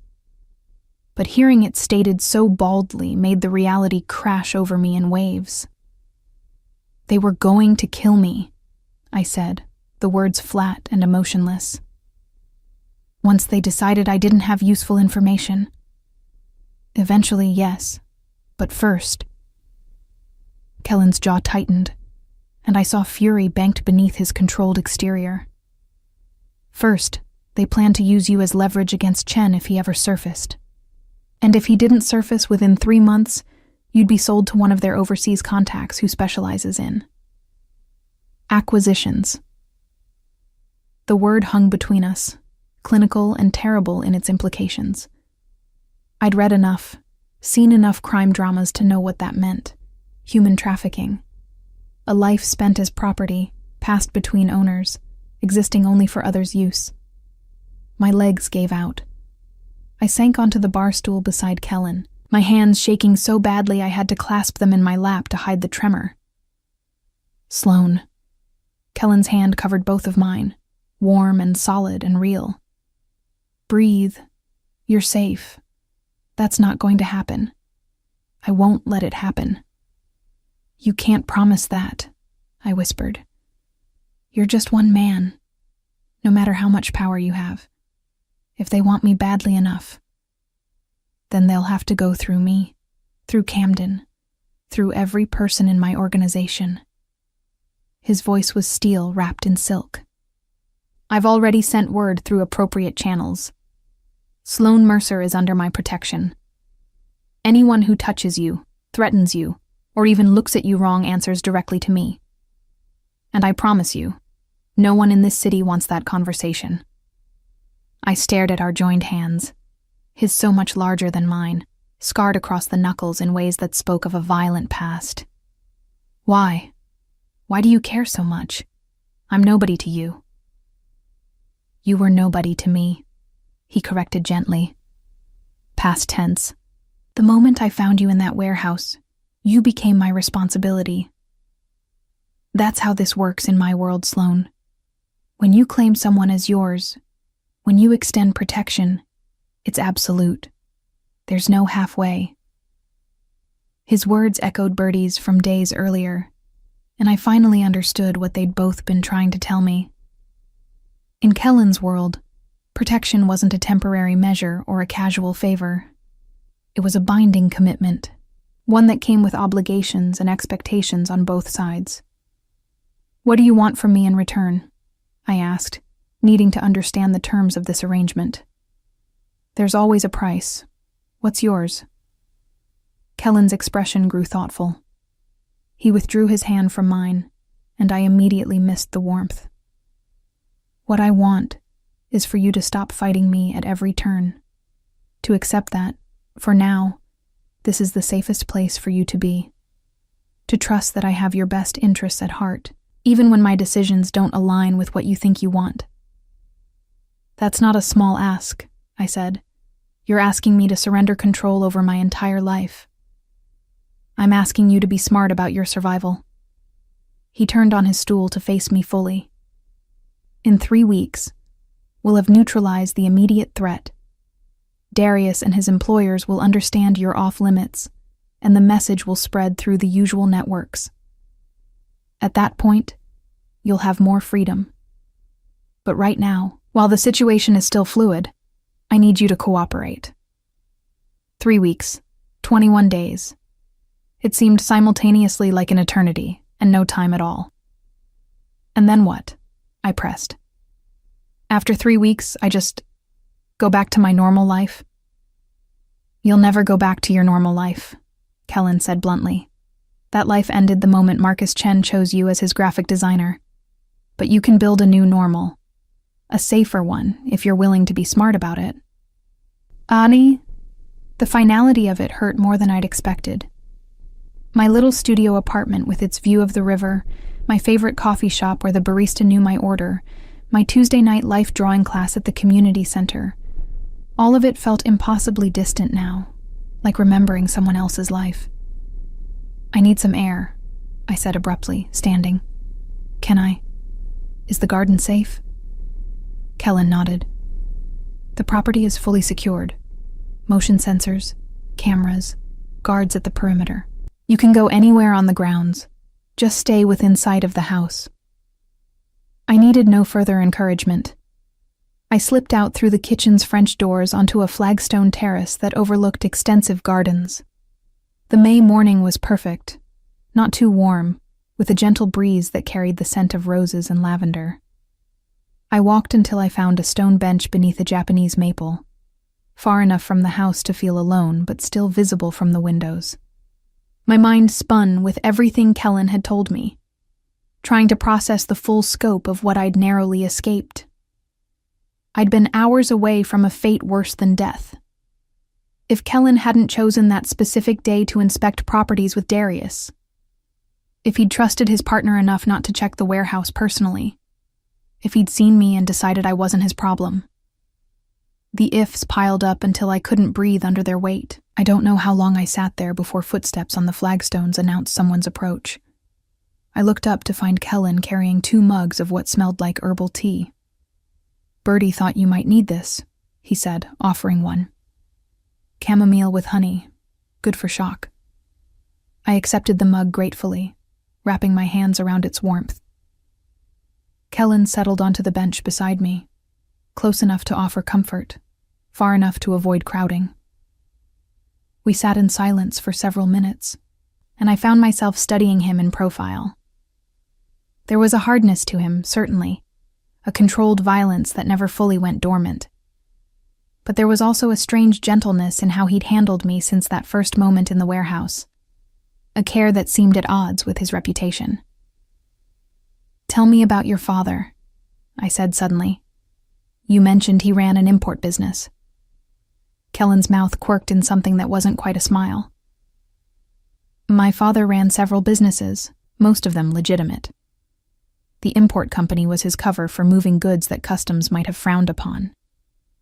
But hearing it stated so baldly made the reality crash over me in waves. "They were going to kill me," I said, the words flat and emotionless. "Once they decided I didn't have useful information." "Eventually, yes. But first..." Kellen's jaw tightened, and I saw fury banked beneath his controlled exterior. "First, they planned to use you as leverage against Chen if he ever surfaced. And if he didn't surface within 3 months, you'd be sold to one of their overseas contacts who specializes in acquisitions." The word hung between us, clinical and terrible in its implications. I'd read enough, seen enough crime dramas to know what that meant. Human trafficking. A life spent as property, passed between owners, existing only for others' use. My legs gave out. I sank onto the bar stool beside Kellen, my hands shaking so badly I had to clasp them in my lap to hide the tremor. "Sloan." Kellen's hand covered both of mine, warm and solid and real. "Breathe. You're safe. That's not going to happen. I won't let it happen." "You can't promise that," I whispered. "You're just one man, no matter how much power you have. If they want me badly enough, then they'll have to go through me, through Camden, through every person in my organization." His voice was steel wrapped in silk. "I've already sent word through appropriate channels. Sloan Mercer is under my protection. Anyone who touches you, threatens you, or even looks at you wrong answers directly to me. And I promise you, no one in this city wants that conversation." I stared at our joined hands, his so much larger than mine, scarred across the knuckles in ways that spoke of a violent past. "Why? Why do you care so much? I'm nobody to you." "You were nobody to me," he corrected gently. Past tense. "The moment I found you in that warehouse, you became my responsibility." That's how this works in my world, Sloane. When you claim someone as yours, when you extend protection, it's absolute. There's no halfway. His words echoed Bertie's from days earlier, and I finally understood what they'd both been trying to tell me. In Kellen's world, protection wasn't a temporary measure or a casual favor. It was a binding commitment, one that came with obligations and expectations on both sides. "What do you want from me in return?" I asked, needing to understand the terms of this arrangement. "There's always a price. What's yours?" Kellen's expression grew thoughtful. He withdrew his hand from mine, and I immediately missed the warmth. "What I want is for you to stop fighting me at every turn. To accept that, for now, this is the safest place for you to be. To trust that I have your best interests at heart, even when my decisions don't align with what you think you want." "That's not a small ask," I said. "You're asking me to surrender control over my entire life. I'm asking you to be smart about your survival." He turned on his stool to face me fully. "In 3 weeks, we'll have neutralized the immediate threat. Darius and his employers will understand you're off limits, and the message will spread through the usual networks. At that point, you'll have more freedom. But right now, while the situation is still fluid, I need you to cooperate." 3 weeks, 21 days. It seemed simultaneously like an eternity, and no time at all. "And then what?" I pressed. "After 3 weeks, I just go back to my normal life?" "You'll never go back to your normal life," Kellen said bluntly. "That life ended the moment Marcus Chen chose you as his graphic designer. But you can build a new normal. A safer one, if you're willing to be smart about it." "Ani?" The finality of it hurt more than I'd expected. My little studio apartment with its view of the river, my favorite coffee shop where the barista knew my order, my Tuesday night life drawing class at the community center. All of it felt impossibly distant now, like remembering someone else's life. "I need some air," I said abruptly, standing. "Can I? Is the garden safe?" Kellen nodded. "The property is fully secured. Motion sensors, cameras, guards at the perimeter. You can go anywhere on the grounds. Just stay within sight of the house." I needed no further encouragement. I slipped out through the kitchen's French doors onto a flagstone terrace that overlooked extensive gardens. The May morning was perfect, not too warm, with a gentle breeze that carried the scent of roses and lavender. I walked until I found a stone bench beneath a Japanese maple, far enough from the house to feel alone but still visible from the windows. My mind spun with everything Kellen had told me, trying to process the full scope of what I'd narrowly escaped. I'd been hours away from a fate worse than death. If Kellen hadn't chosen that specific day to inspect properties with Darius, if he'd trusted his partner enough not to check the warehouse personally, if he'd seen me and decided I wasn't his problem. The ifs piled up until I couldn't breathe under their weight. I don't know how long I sat there before footsteps on the flagstones announced someone's approach. I looked up to find Kellen carrying 2 mugs of what smelled like herbal tea. "Bertie thought you might need this," he said, offering one. "Chamomile with honey. Good for shock." I accepted the mug gratefully, wrapping my hands around its warmth. Kellen settled onto the bench beside me, close enough to offer comfort, far enough to avoid crowding. We sat in silence for several minutes, and I found myself studying him in profile. There was a hardness to him, certainly, a controlled violence that never fully went dormant. But there was also a strange gentleness in how he'd handled me since that first moment in the warehouse, a care that seemed at odds with his reputation. "Tell me about your father," I said suddenly. "You mentioned he ran an import business." Kellen's mouth quirked in something that wasn't quite a smile. "My father ran several businesses, most of them legitimate. The import company was his cover for moving goods that customs might have frowned upon.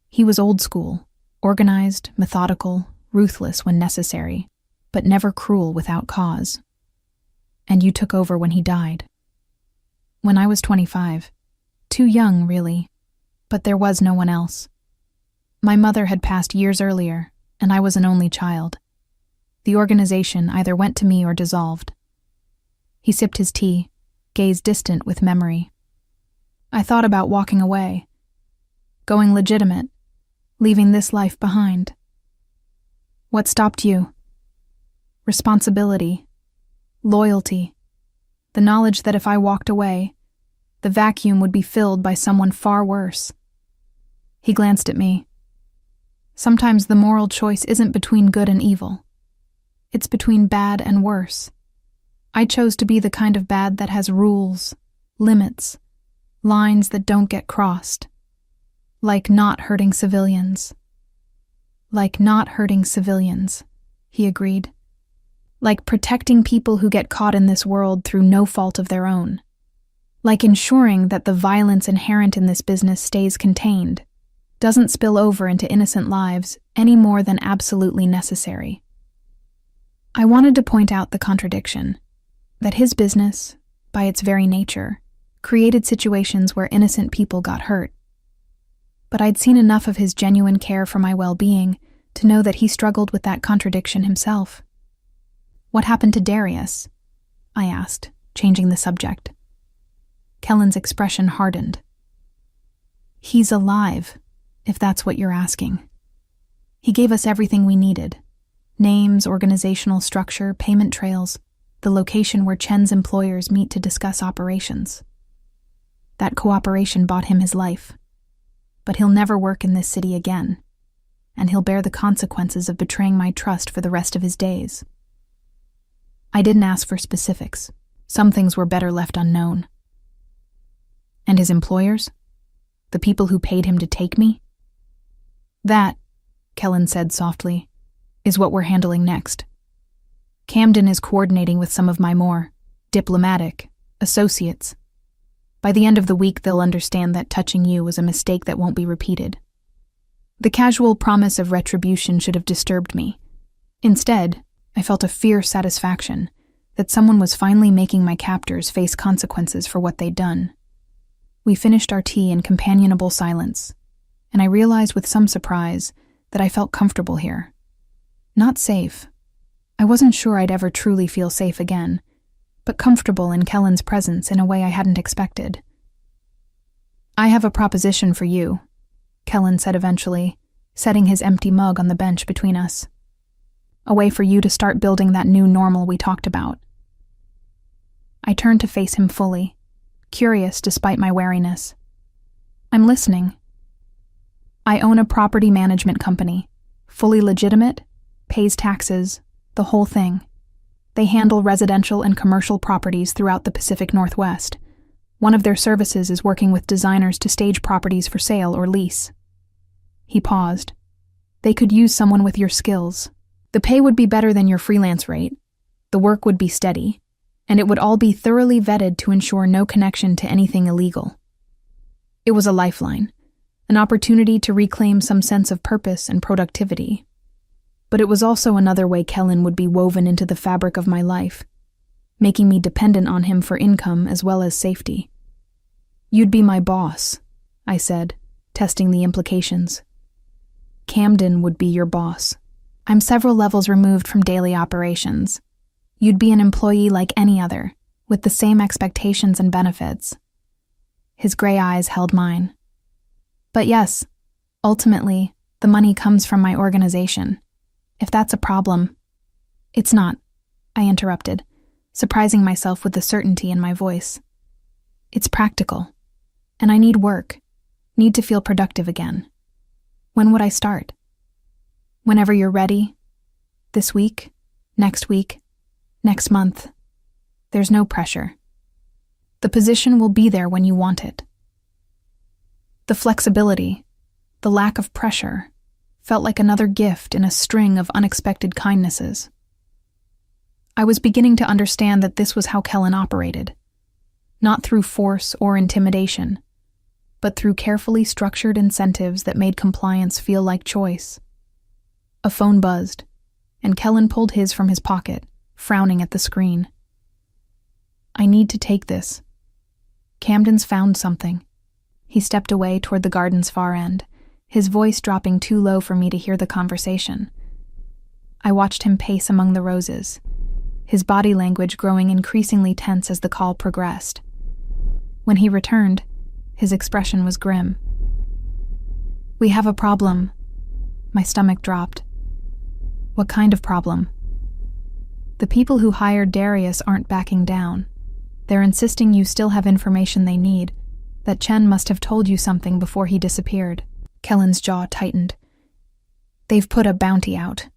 He was old school, organized, methodical, ruthless when necessary, but never cruel without cause. And you took over when he died." When I was 25. Too young, really. But there was no one else. My mother had passed years earlier, and I was an only child. The organization either went to me or dissolved. He sipped his tea, gazed distant with memory. I thought about walking away, going legitimate, leaving this life behind. What stopped you? Responsibility, loyalty, the knowledge that if I walked away, the vacuum would be filled by someone far worse. He glanced at me. Sometimes the moral choice isn't between good and evil. It's between bad and worse. I chose to be the kind of bad that has rules, limits, lines that don't get crossed. Like not hurting civilians. Like not hurting civilians, he agreed. Like protecting people who get caught in this world through no fault of their own. Like ensuring that the violence inherent in this business stays contained, doesn't spill over into innocent lives any more than absolutely necessary. I wanted to point out the contradiction, that his business, by its very nature, created situations where innocent people got hurt. But I'd seen enough of his genuine care for my well-being to know that he struggled with that contradiction himself. What happened to Darius? I asked, changing the subject. Kellen's expression hardened. He's alive, if that's what you're asking. He gave us everything we needed. Names, organizational structure, payment trails, the location where Chen's employers meet to discuss operations. That cooperation bought him his life. But he'll never work in this city again, and he'll bear the consequences of betraying my trust for the rest of his days. I didn't ask for specifics. Some things were better left unknown. And his employers? The people who paid him to take me? That, Kellen said softly, is what we're handling next. Camden is coordinating with some of my more diplomatic associates. By the end of the week, they'll understand that touching you was a mistake that won't be repeated. The casual promise of retribution should have disturbed me. Instead, I felt a fierce satisfaction that someone was finally making my captors face consequences for what they'd done. We finished our tea in companionable silence, and I realized with some surprise that I felt comfortable here. Not safe. I wasn't sure I'd ever truly feel safe again, but comfortable in Kellen's presence in a way I hadn't expected. I have a proposition for you, Kellen said eventually, setting his empty mug on the bench between us. A way for you to start building that new normal we talked about. I turned to face him fully, curious despite my wariness. I'm listening. I own a property management company, fully legitimate, pays taxes, the whole thing. They handle residential and commercial properties throughout the Pacific Northwest. One of their services is working with designers to stage properties for sale or lease. He paused. They could use someone with your skills. The pay would be better than your freelance rate. The work would be steady, and it would all be thoroughly vetted to ensure no connection to anything illegal. It was a lifeline, an opportunity to reclaim some sense of purpose and productivity. But it was also another way Kellen would be woven into the fabric of my life, making me dependent on him for income as well as safety. You'd be my boss, I said, testing the implications. Camden would be your boss. I'm several levels removed from daily operations. You'd be an employee like any other, with the same expectations and benefits. His gray eyes held mine. But yes, ultimately, the money comes from my organization. If that's a problem... It's not, I interrupted, surprising myself with the certainty in my voice. It's practical, and I need work, need to feel productive again. When would I start? Whenever you're ready. This week, next month. There's no pressure. The position will be there when you want it. The flexibility, the lack of pressure, felt like another gift in a string of unexpected kindnesses. I was beginning to understand that this was how Kellen operated, not through force or intimidation, but through carefully structured incentives that made compliance feel like choice. A phone buzzed, and Kellen pulled his from his pocket, frowning at the screen. I need to take this. Camden's found something. He stepped away toward the garden's far end, his voice dropping too low for me to hear the conversation. I watched him pace among the roses, his body language growing increasingly tense as the call progressed. When he returned, his expression was grim. "We have a problem." My stomach dropped. "What kind of problem?" "The people who hired Darius aren't backing down. They're insisting you still have information they need, that Chen must have told you something before he disappeared." Kellen's jaw tightened. "They've put a bounty out.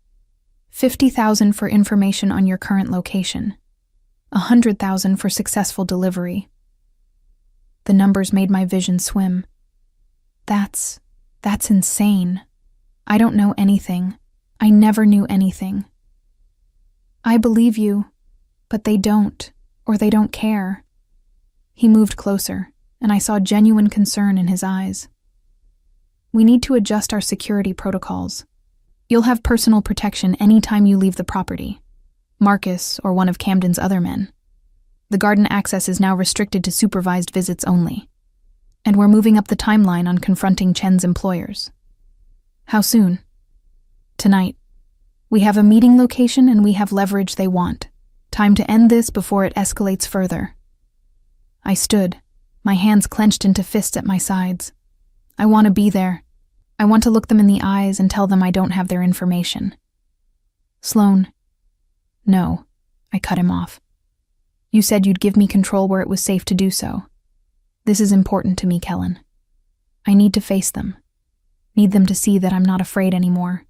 50,000 for information on your current location. 100,000 for successful delivery." The numbers made my vision swim. That's insane. I don't know anything. I never knew anything." "I believe you, but they don't, or they don't care." He moved closer, and I saw genuine concern in his eyes. "We need to adjust our security protocols. You'll have personal protection any time you leave the property. Marcus or one of Camden's other men. The garden access is now restricted to supervised visits only. And we're moving up the timeline on confronting Chen's employers." "How soon?" "Tonight. We have a meeting location and we have leverage they want. Time to end this before it escalates further." I stood, my hands clenched into fists at my sides. I want to be there. I want to look them in the eyes and tell them I don't have their information. "Sloan." "No," I cut him off. "You said you'd give me control where it was safe to do so. This is important to me, Kellen. I need to face them. Need them to see that I'm not afraid anymore."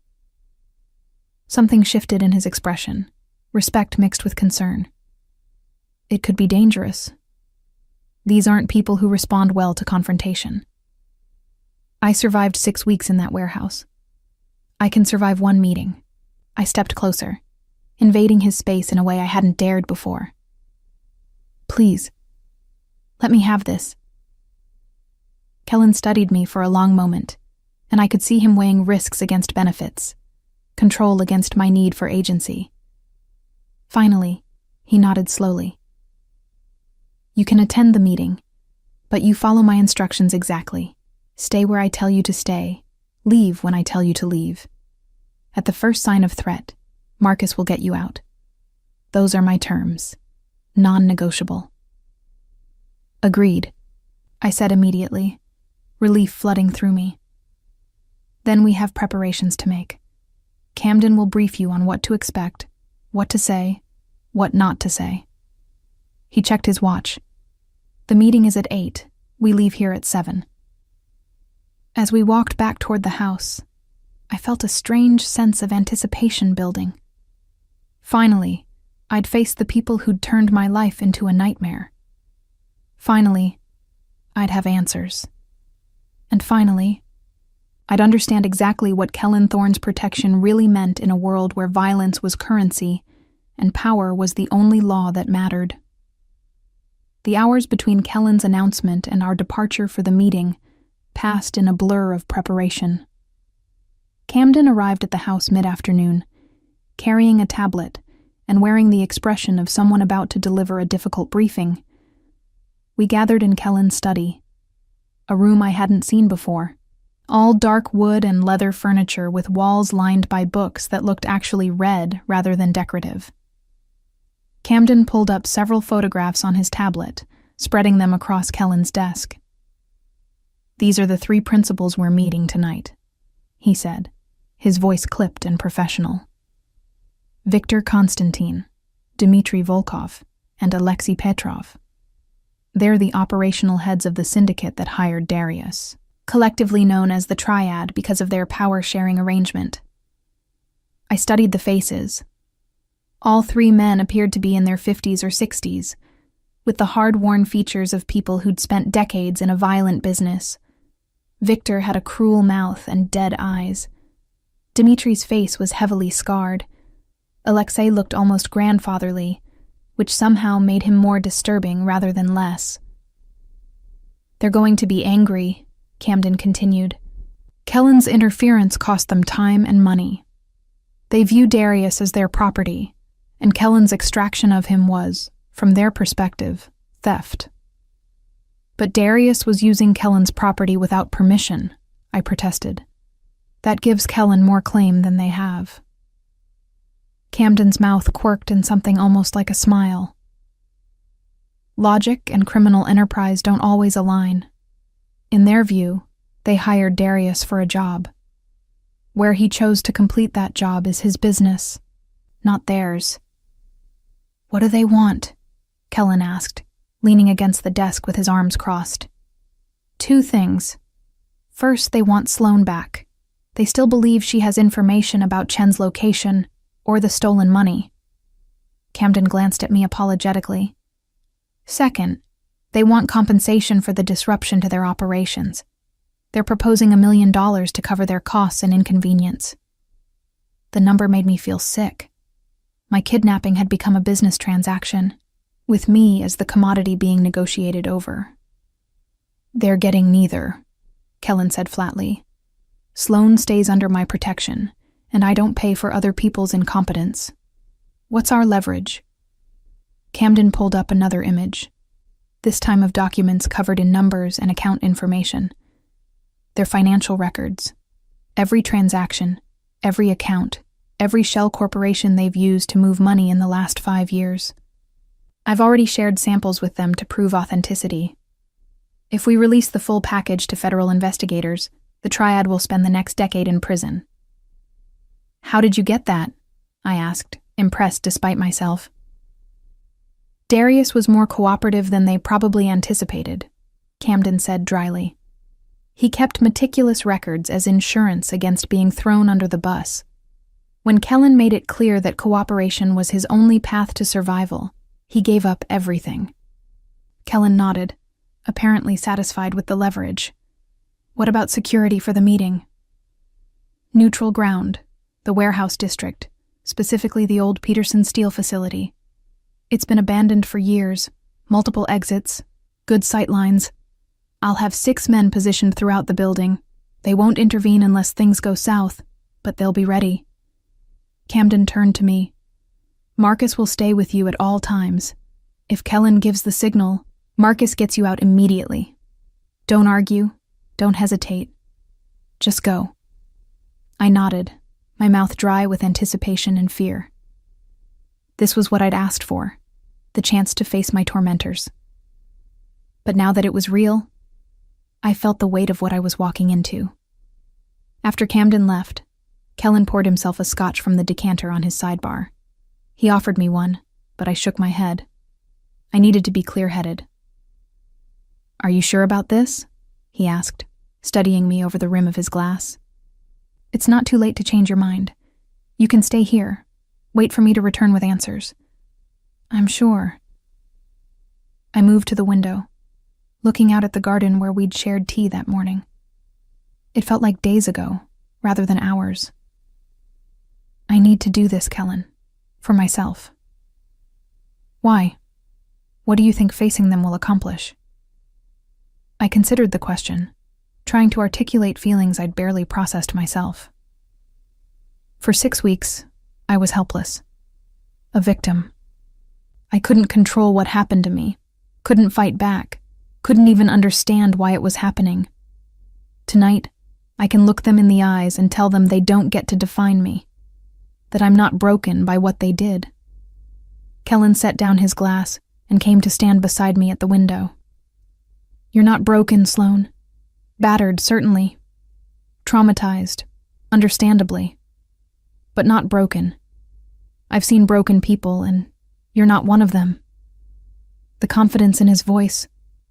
Something shifted in his expression, respect mixed with concern. "It could be dangerous. These aren't people who respond well to confrontation. I survived 6 weeks in that warehouse. I can survive one meeting." I stepped closer, invading his space in a way I hadn't dared before. "Please, let me have this." Kellen studied me for a long moment, and I could see him weighing risks against benefits, control against my need for agency. Finally, he nodded slowly. "You can attend the meeting, but you follow my instructions exactly. Stay where I tell you to stay. Leave when I tell you to leave. At the first sign of threat, Marcus will get you out. Those are my terms. Non-negotiable." "Agreed," I said immediately, relief flooding through me. "Then we have preparations to make. Camden will brief you on what to expect, what to say, what not to say." He checked his watch. "The meeting is at 8. We leave here at 7. As we walked back toward the house, I felt a strange sense of anticipation building. Finally, I'd face the people who'd turned my life into a nightmare. Finally, I'd have answers. And finally, I'd understand exactly what Kellen Thorne's protection really meant in a world where violence was currency and power was the only law that mattered. The hours between Kellen's announcement and our departure for the meeting passed in a blur of preparation. Camden arrived at the house mid-afternoon, carrying a tablet and wearing the expression of someone about to deliver a difficult briefing. We gathered in Kellen's study, a room I hadn't seen before, all dark wood and leather furniture with walls lined by books that looked actually read rather than decorative. Camden pulled up several photographs on his tablet, spreading them across Kellen's desk. "These are the 3 principals we're meeting tonight," he said, his voice clipped and professional. "Viktor Konstantin, Dmitry Volkov, and Alexei Petrov. They're the operational heads of the syndicate that hired Darius, collectively known as the Triad because of their power-sharing arrangement." I studied the faces. All 3 men appeared to be in their 50s or 60s, with the hard-worn features of people who'd spent decades in a violent business. Viktor had a cruel mouth and dead eyes. Dmitry's face was heavily scarred. Alexei looked almost grandfatherly, which somehow made him more disturbing rather than less. "They're going to be angry," Camden continued. "Kellen's interference cost them time and money. They view Darius as their property, and Kellen's extraction of him was, from their perspective, theft. But Darius was using Kellen's property without permission, I protested. That gives Kellen more claim than they have. Camden's mouth quirked in something almost like a smile. Logic and criminal enterprise don't always align. In their view, they hired Darius for a job. Where he chose to complete that job is his business, not theirs. What do they want? Kellen asked, leaning against the desk with his arms crossed. 2 things. First, they want Sloane back. They still believe she has information about Chen's location or the stolen money. Camden glanced at me apologetically. Second, they want compensation for the disruption to their operations. They're proposing $1 million to cover their costs and inconvenience. The number made me feel sick. My kidnapping had become a business transaction, with me as the commodity being negotiated over. They're getting neither, Kellen said flatly. Sloane stays under my protection, and I don't pay for other people's incompetence. What's our leverage? Camden pulled up another image, this time of documents covered in numbers and account information. Their financial records. Every transaction, every account, every shell corporation they've used to move money in the last 5 years. I've already shared samples with them to prove authenticity. If we release the full package to federal investigators, the triad will spend the next decade in prison. How did you get that? I asked, impressed despite myself. Darius was more cooperative than they probably anticipated, Camden said dryly. He kept meticulous records as insurance against being thrown under the bus. When Kellen made it clear that cooperation was his only path to survival, he gave up everything. Kellen nodded, apparently satisfied with the leverage. What about security for the meeting? Neutral ground, the warehouse district, specifically the old Peterson Steel facility. It's been abandoned for years, multiple exits, good sightlines. I'll have 6 men positioned throughout the building. They won't intervene unless things go south, but they'll be ready. Camden turned to me. Marcus will stay with you at all times. If Kellen gives the signal, Marcus gets you out immediately. Don't argue, don't hesitate. Just go. I nodded, my mouth dry with anticipation and fear. This was what I'd asked for, the chance to face my tormentors. But now that it was real, I felt the weight of what I was walking into. After Camden left, Kellen poured himself a scotch from the decanter on his sidebar. He offered me one, but I shook my head. I needed to be clear-headed. Are you sure about this? He asked, studying me over the rim of his glass. It's not too late to change your mind. You can stay here. Wait for me to return with answers. I'm sure. I moved to the window, looking out at the garden where we'd shared tea that morning. It felt like days ago, rather than hours. I need to do this, Kellen, for myself. Why? What do you think facing them will accomplish? I considered the question, trying to articulate feelings I'd barely processed myself. For 6 weeks, I was helpless. A victim. I couldn't control what happened to me, couldn't fight back, couldn't even understand why it was happening. Tonight, I can look them in the eyes and tell them they don't get to define me, that I'm not broken by what they did. Kellen set down his glass and came to stand beside me at the window. You're not broken, Sloane. Battered, certainly. Traumatized, understandably. But not broken. I've seen broken people, and you're not one of them. The confidence in his voice,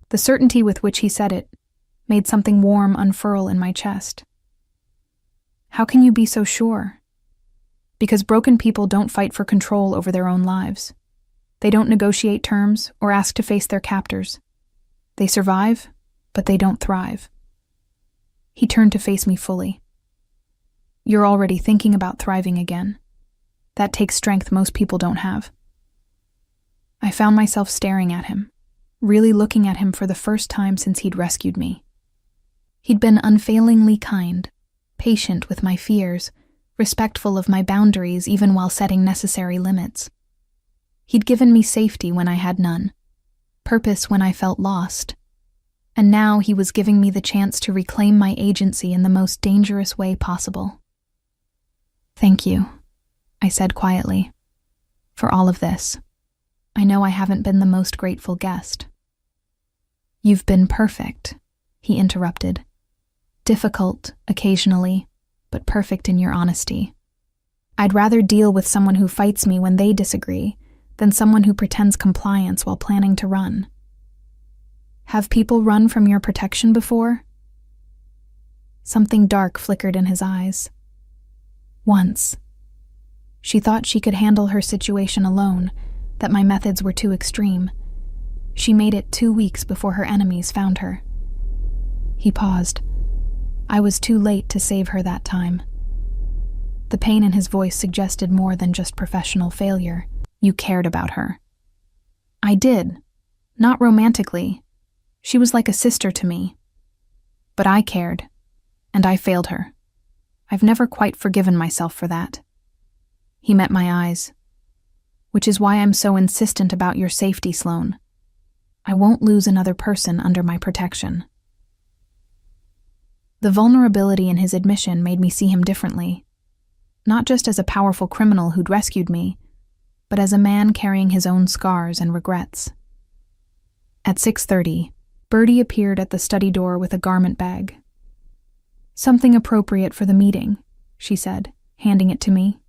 the certainty with which he said it, made something warm unfurl in my chest. How can you be so sure? Because broken people don't fight for control over their own lives. They don't negotiate terms or ask to face their captors. They survive, but they don't thrive. He turned to face me fully. You're already thinking about thriving again. That takes strength most people don't have. I found myself staring at him, really looking at him for the first time since he'd rescued me. He'd been unfailingly kind, patient with my fears, respectful of my boundaries even while setting necessary limits. He'd given me safety when I had none, purpose when I felt lost, And now he was giving me the chance to reclaim my agency in the most dangerous way possible. "Thank you," I said quietly, "for all of this. I know I haven't been the most grateful guest." "You've been perfect," he interrupted. "Difficult, occasionally, but perfect in your honesty. I'd rather deal with someone who fights me when they disagree than someone who pretends compliance while planning to run. Have people run from your protection before?" Something dark flickered in his eyes. "Once. She thought she could handle her situation alone, that my methods were too extreme. She made it 2 weeks before her enemies found her." He paused. I was too late to save her that time. The pain in his voice suggested more than just professional failure. "You cared about her." "I did. Not romantically. She was like a sister to me. But I cared, and I failed her. I've never quite forgiven myself for that." He met my eyes. "Which is why I'm so insistent about your safety, Sloane. I won't lose another person under my protection." The vulnerability in his admission made me see him differently. Not just as a powerful criminal who'd rescued me, but as a man carrying his own scars and regrets. At 6:30, Bertie appeared at the study door with a garment bag. "Something appropriate for the meeting," she said, handing it to me.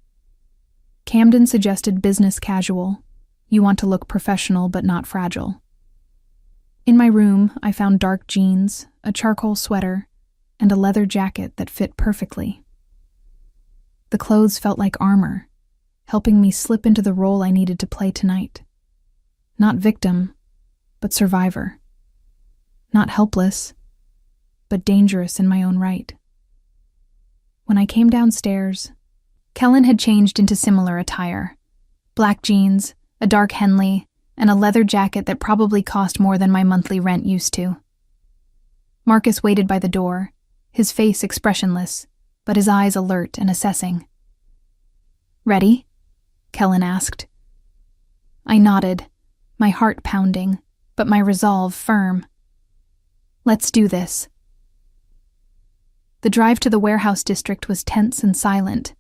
Camden suggested business casual. You want to look professional but not fragile. In my room, I found dark jeans, a charcoal sweater, and a leather jacket that fit perfectly. The clothes felt like armor, helping me slip into the role I needed to play tonight. Not victim, but survivor. Not helpless, but dangerous in my own right. When I came downstairs, Kellen had changed into similar attire. Black jeans, a dark Henley, and a leather jacket that probably cost more than my monthly rent used to. Marcus waited by the door, his face expressionless, but his eyes alert and assessing. "Ready?" Kellen asked. I nodded, my heart pounding, but my resolve firm. "Let's do this." The drive to the warehouse district was tense and silent.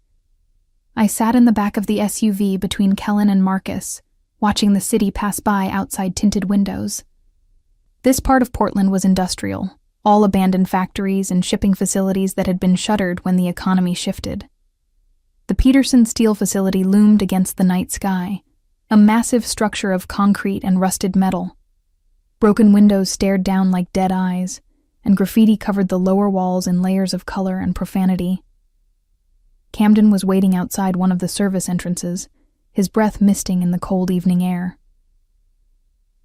I sat in the back of the SUV between Kellen and Marcus, watching the city pass by outside tinted windows. This part of Portland was industrial, all abandoned factories and shipping facilities that had been shuttered when the economy shifted. The Peterson steel facility loomed against the night sky, a massive structure of concrete and rusted metal. Broken windows stared down like dead eyes, and graffiti covered the lower walls in layers of color and profanity. Camden was waiting outside one of the service entrances, his breath misting in the cold evening air.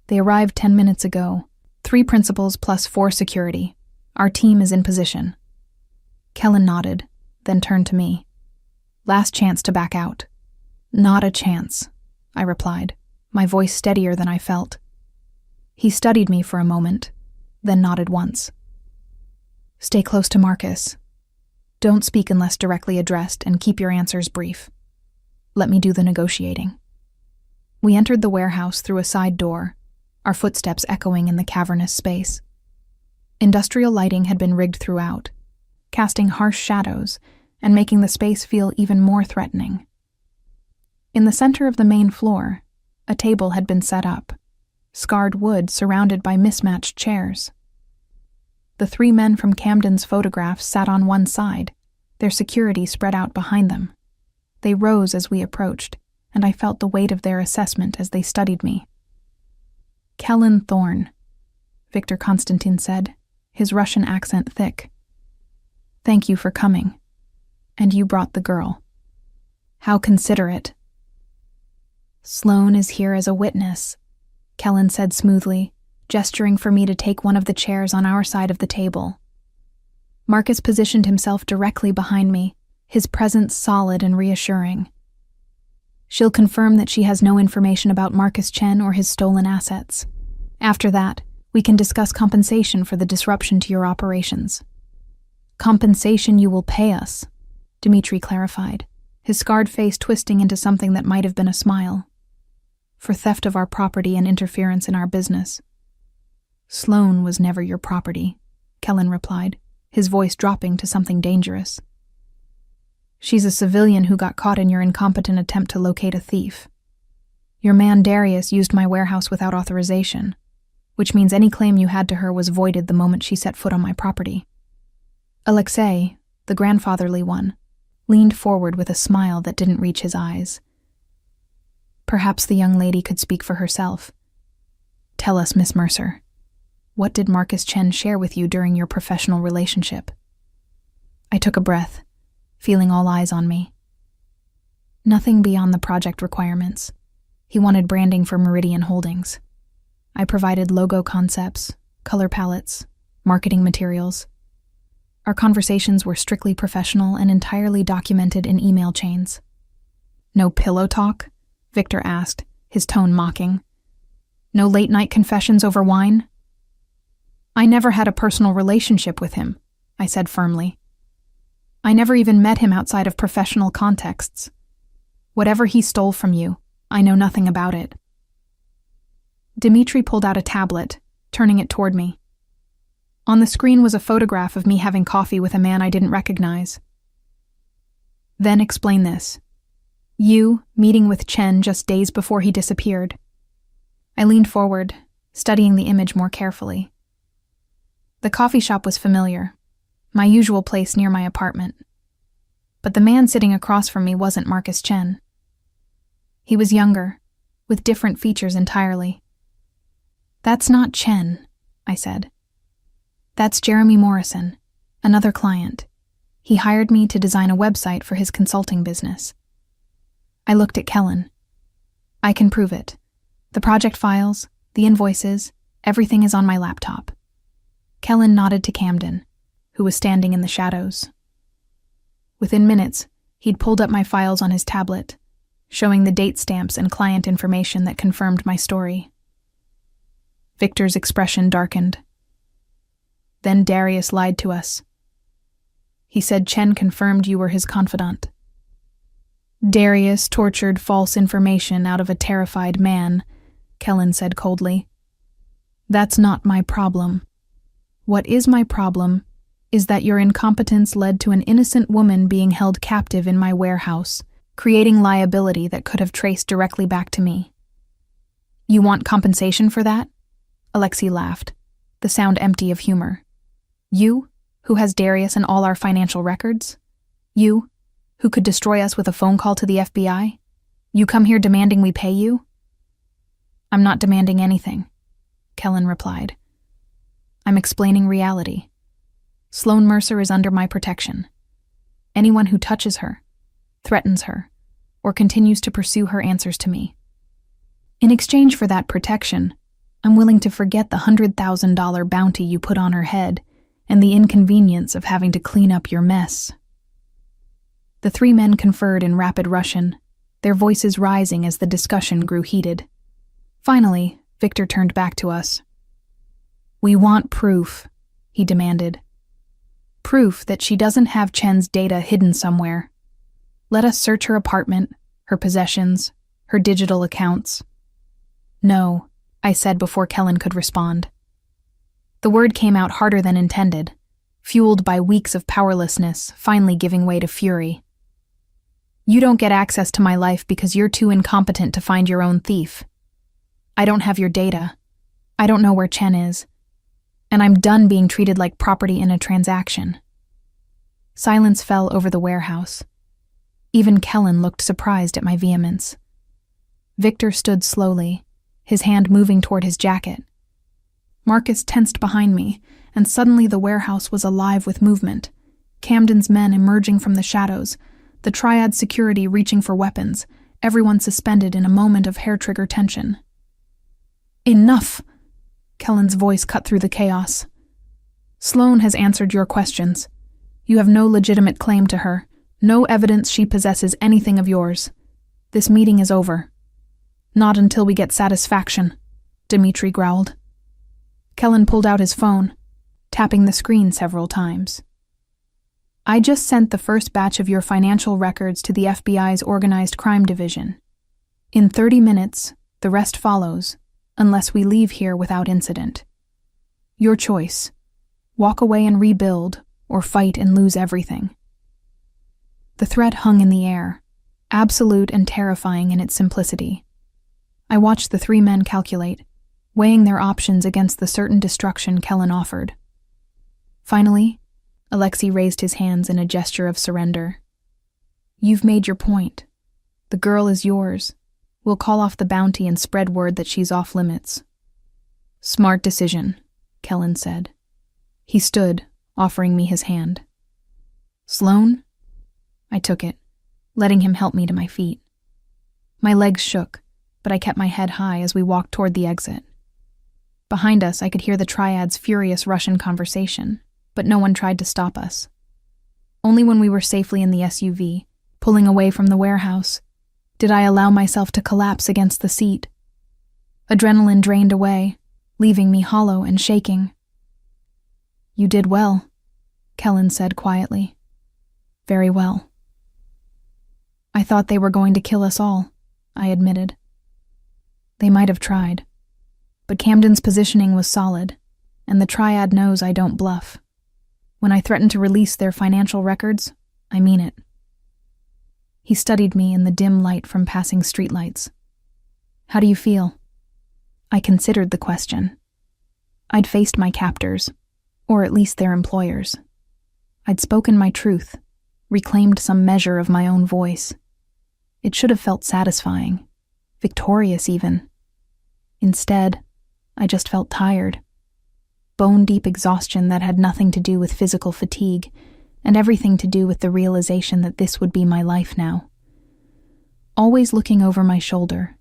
"They arrived 10 minutes ago. 3 principals plus 4 security. Our team is in position." Kellen nodded, then turned to me. "Last chance to back out." "Not a chance," I replied, my voice steadier than I felt. He studied me for a moment, then nodded once. "Stay close to Marcus. Don't speak unless directly addressed, and keep your answers brief. Let me do the negotiating." We entered the warehouse through a side door, our footsteps echoing in the cavernous space. Industrial lighting had been rigged throughout, casting harsh shadows and making the space feel even more threatening. In the center of the main floor, a table had been set up, scarred wood surrounded by mismatched chairs. The 3 men from Camden's photographs sat on one side, their security spread out behind them. They rose as we approached, and I felt the weight of their assessment as they studied me. "Kellen Thorne," Victor Konstantin said, his Russian accent thick. "Thank you for coming. And you brought the girl. How considerate." "Sloane is here as a witness," Kellen said smoothly, gesturing for me to take one of the chairs on our side of the table. Marcus positioned himself directly behind me, his presence solid and reassuring. "She'll confirm that she has no information about Marcus Chen or his stolen assets. After that, we can discuss compensation for the disruption to your operations." "Compensation you will pay us," Dmitri clarified, his scarred face twisting into something that might have been a smile. "For theft of our property and interference in our business." Sloane was never your property, Kellen replied, his voice dropping to something dangerous. She's a civilian who got caught in your incompetent attempt to locate a thief. Your man Darius used my warehouse without authorization, which means any claim you had to her was voided the moment she set foot on my property. Alexei, the grandfatherly one, leaned forward with a smile that didn't reach his eyes. Perhaps the young lady could speak for herself. Tell us, Miss Mercer, what did Marcus Chen share with you during your professional relationship? I took a breath, feeling all eyes on me. Nothing beyond the project requirements. He wanted branding for Meridian Holdings. I provided logo concepts, color palettes, marketing materials. Our conversations were strictly professional and entirely documented in email chains. No pillow talk? Victor asked, his tone mocking. No late-night confessions over wine? I never had a personal relationship with him, I said firmly. I never even met him outside of professional contexts. Whatever he stole from you, I know nothing about it. Dmitri pulled out a tablet, turning it toward me. On the screen was a photograph of me having coffee with a man I didn't recognize. Then explain this. You meeting with Chen just days before he disappeared. I leaned forward, studying the image more carefully. The coffee shop was familiar, my usual place near my apartment. But the man sitting across from me wasn't Marcus Chen. He was younger, with different features entirely. That's not Chen, I said. That's Jeremy Morrison, another client. He hired me to design a website for his consulting business. I looked at Kellen. I can prove it. The project files, the invoices, everything is on my laptop. Kellen nodded to Camden, who was standing in the shadows. Within minutes, he'd pulled up my files on his tablet, showing the date stamps and client information that confirmed my story. Victor's expression darkened. Then Darius lied to us. He said Chen confirmed you were his confidant. Darius tortured false information out of a terrified man, Kellen said coldly. That's not my problem. What is my problem is that your incompetence led to an innocent woman being held captive in my warehouse, creating liability that could have traced directly back to me. You want compensation for that? Alexei laughed, the sound empty of humor. You, who has Darius and all our financial records? You, who could destroy us with a phone call to the FBI? You come here demanding we pay you? I'm not demanding anything, Kellen replied. I'm explaining reality. Sloane Mercer is under my protection. Anyone who touches her, threatens her, or continues to pursue her answers to me. In exchange for that protection, I'm willing to forget the $100,000 bounty you put on her head and the inconvenience of having to clean up your mess. The three men conferred in rapid Russian, their voices rising as the discussion grew heated. Finally, Victor turned back to us. We want proof, he demanded. Proof that she doesn't have Chen's data hidden somewhere. Let us search her apartment, her possessions, her digital accounts. No, I said before Kellen could respond. The word came out harder than intended, fueled by weeks of powerlessness, finally giving way to fury. You don't get access to my life because you're too incompetent to find your own thief. I don't have your data. I don't know where Chen is. And I'm done being treated like property in a transaction. Silence fell over the warehouse. Even Kellen looked surprised at my vehemence. Victor stood slowly, his hand moving toward his jacket. Marcus tensed behind me, and suddenly the warehouse was alive with movement. Camden's men emerging from the shadows, the triad security reaching for weapons, everyone suspended in a moment of hair-trigger tension. Enough! Kellen's voice cut through the chaos. Sloane has answered your questions. You have no legitimate claim to her, no evidence she possesses anything of yours. This meeting is over. Not until we get satisfaction, Dmitri growled. Kellen pulled out his phone, tapping the screen several times. I just sent the first batch of your financial records to the FBI's Organized Crime Division. In 30 minutes, the rest follows, unless we leave here without incident. Your choice. Walk away and rebuild, or fight and lose everything. The threat hung in the air, absolute and terrifying in its simplicity. I watched the three men calculate, weighing their options against the certain destruction Kellen offered. Finally, Alexei raised his hands in a gesture of surrender. You've made your point. The girl is yours. We'll call off the bounty and spread word that she's off limits. Smart decision, Kellen said. He stood, offering me his hand. Sloane? I took it, letting him help me to my feet. My legs shook, but I kept my head high as we walked toward the exit. Behind us, I could hear the triad's furious Russian conversation, but no one tried to stop us. Only when we were safely in the SUV, pulling away from the warehouse, did I allow myself to collapse against the seat. Adrenaline drained away, leaving me hollow and shaking. You did well, Kellen said quietly. Very well. I thought they were going to kill us all, I admitted. They might have tried, but Camden's positioning was solid, and the triad knows I don't bluff. When I threaten to release their financial records, I mean it. He studied me in the dim light from passing streetlights. How do you feel? I considered the question. I'd faced my captors, or at least their employers. I'd spoken my truth, reclaimed some measure of my own voice. It should have felt satisfying, victorious even. Instead, I just felt tired. Bone-deep exhaustion that had nothing to do with physical fatigue, and everything to do with the realization that this would be my life now. Always looking over my shoulder,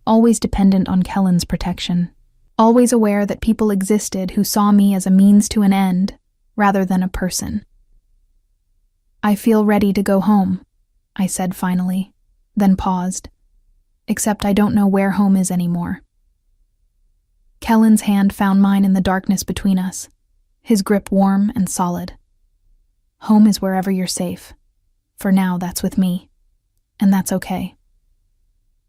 always dependent on Kellen's protection, always aware that people existed who saw me as a means to an end, rather than a person. I feel ready to go home, I said finally, then paused. Except I don't know where home is anymore. Kellen's hand found mine in the darkness between us, his grip warm and solid. Home is wherever you're safe. For now, that's with me. And that's okay.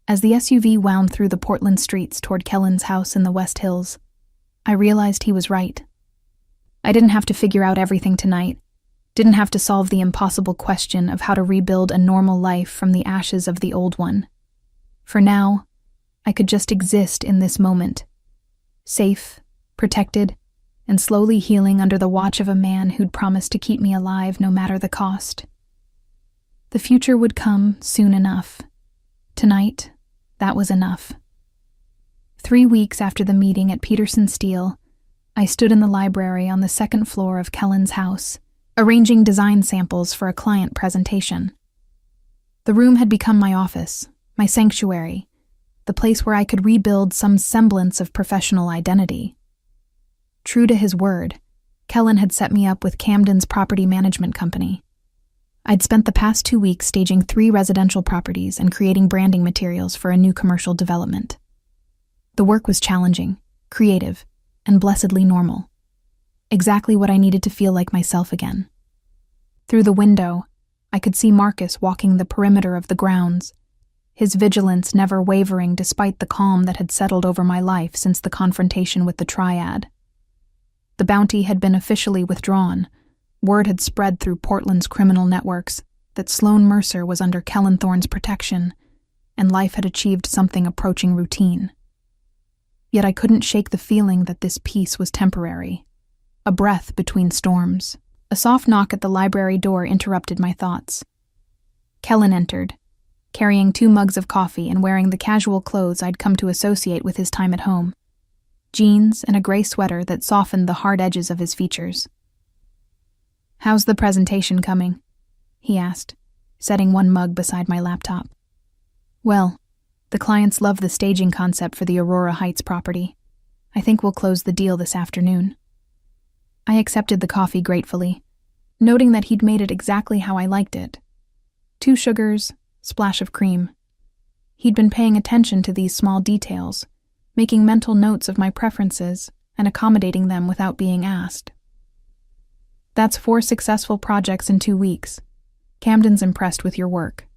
As the SUV wound through the Portland streets toward Kellen's house in the West Hills, I realized he was right. I didn't have to figure out everything tonight, didn't have to solve the impossible question of how to rebuild a normal life from the ashes of the old one. For now, I could just exist in this moment, safe, protected, and slowly healing under the watch of a man who'd promised to keep me alive no matter the cost. The future would come soon enough. Tonight, that was enough. 3 weeks after the meeting at Peterson Steel, I stood in the library on the second floor of Kellen's house, arranging design samples for a client presentation. The room had become my office, my sanctuary, the place where I could rebuild some semblance of professional identity. True to his word, Kellen had set me up with Camden's property management company. I'd spent the past 2 weeks staging 3 residential properties and creating branding materials for a new commercial development. The work was challenging, creative, and blessedly normal. Exactly what I needed to feel like myself again. Through the window, I could see Marcus walking the perimeter of the grounds, his vigilance never wavering despite the calm that had settled over my life since the confrontation with the triad. The bounty had been officially withdrawn. Word had spread through Portland's criminal networks that Sloane Mercer was under Kellen Thorne's protection, and life had achieved something approaching routine. Yet I couldn't shake the feeling that this peace was temporary, a breath between storms. A soft knock at the library door interrupted my thoughts. Kellen entered, carrying 2 mugs of coffee and wearing the casual clothes I'd come to associate with his time at home. Jeans and a gray sweater that softened the hard edges of his features. "How's the presentation coming?" he asked, setting 1 mug beside my laptop. "Well, the clients love the staging concept for the Aurora Heights property. I think we'll close the deal this afternoon." I accepted the coffee gratefully, noting that he'd made it exactly how I liked it. 2 sugars, splash of cream. He'd been paying attention to these small details, making mental notes of my preferences and accommodating them without being asked. "That's 4 successful projects in 2 weeks. Camden's impressed with your work."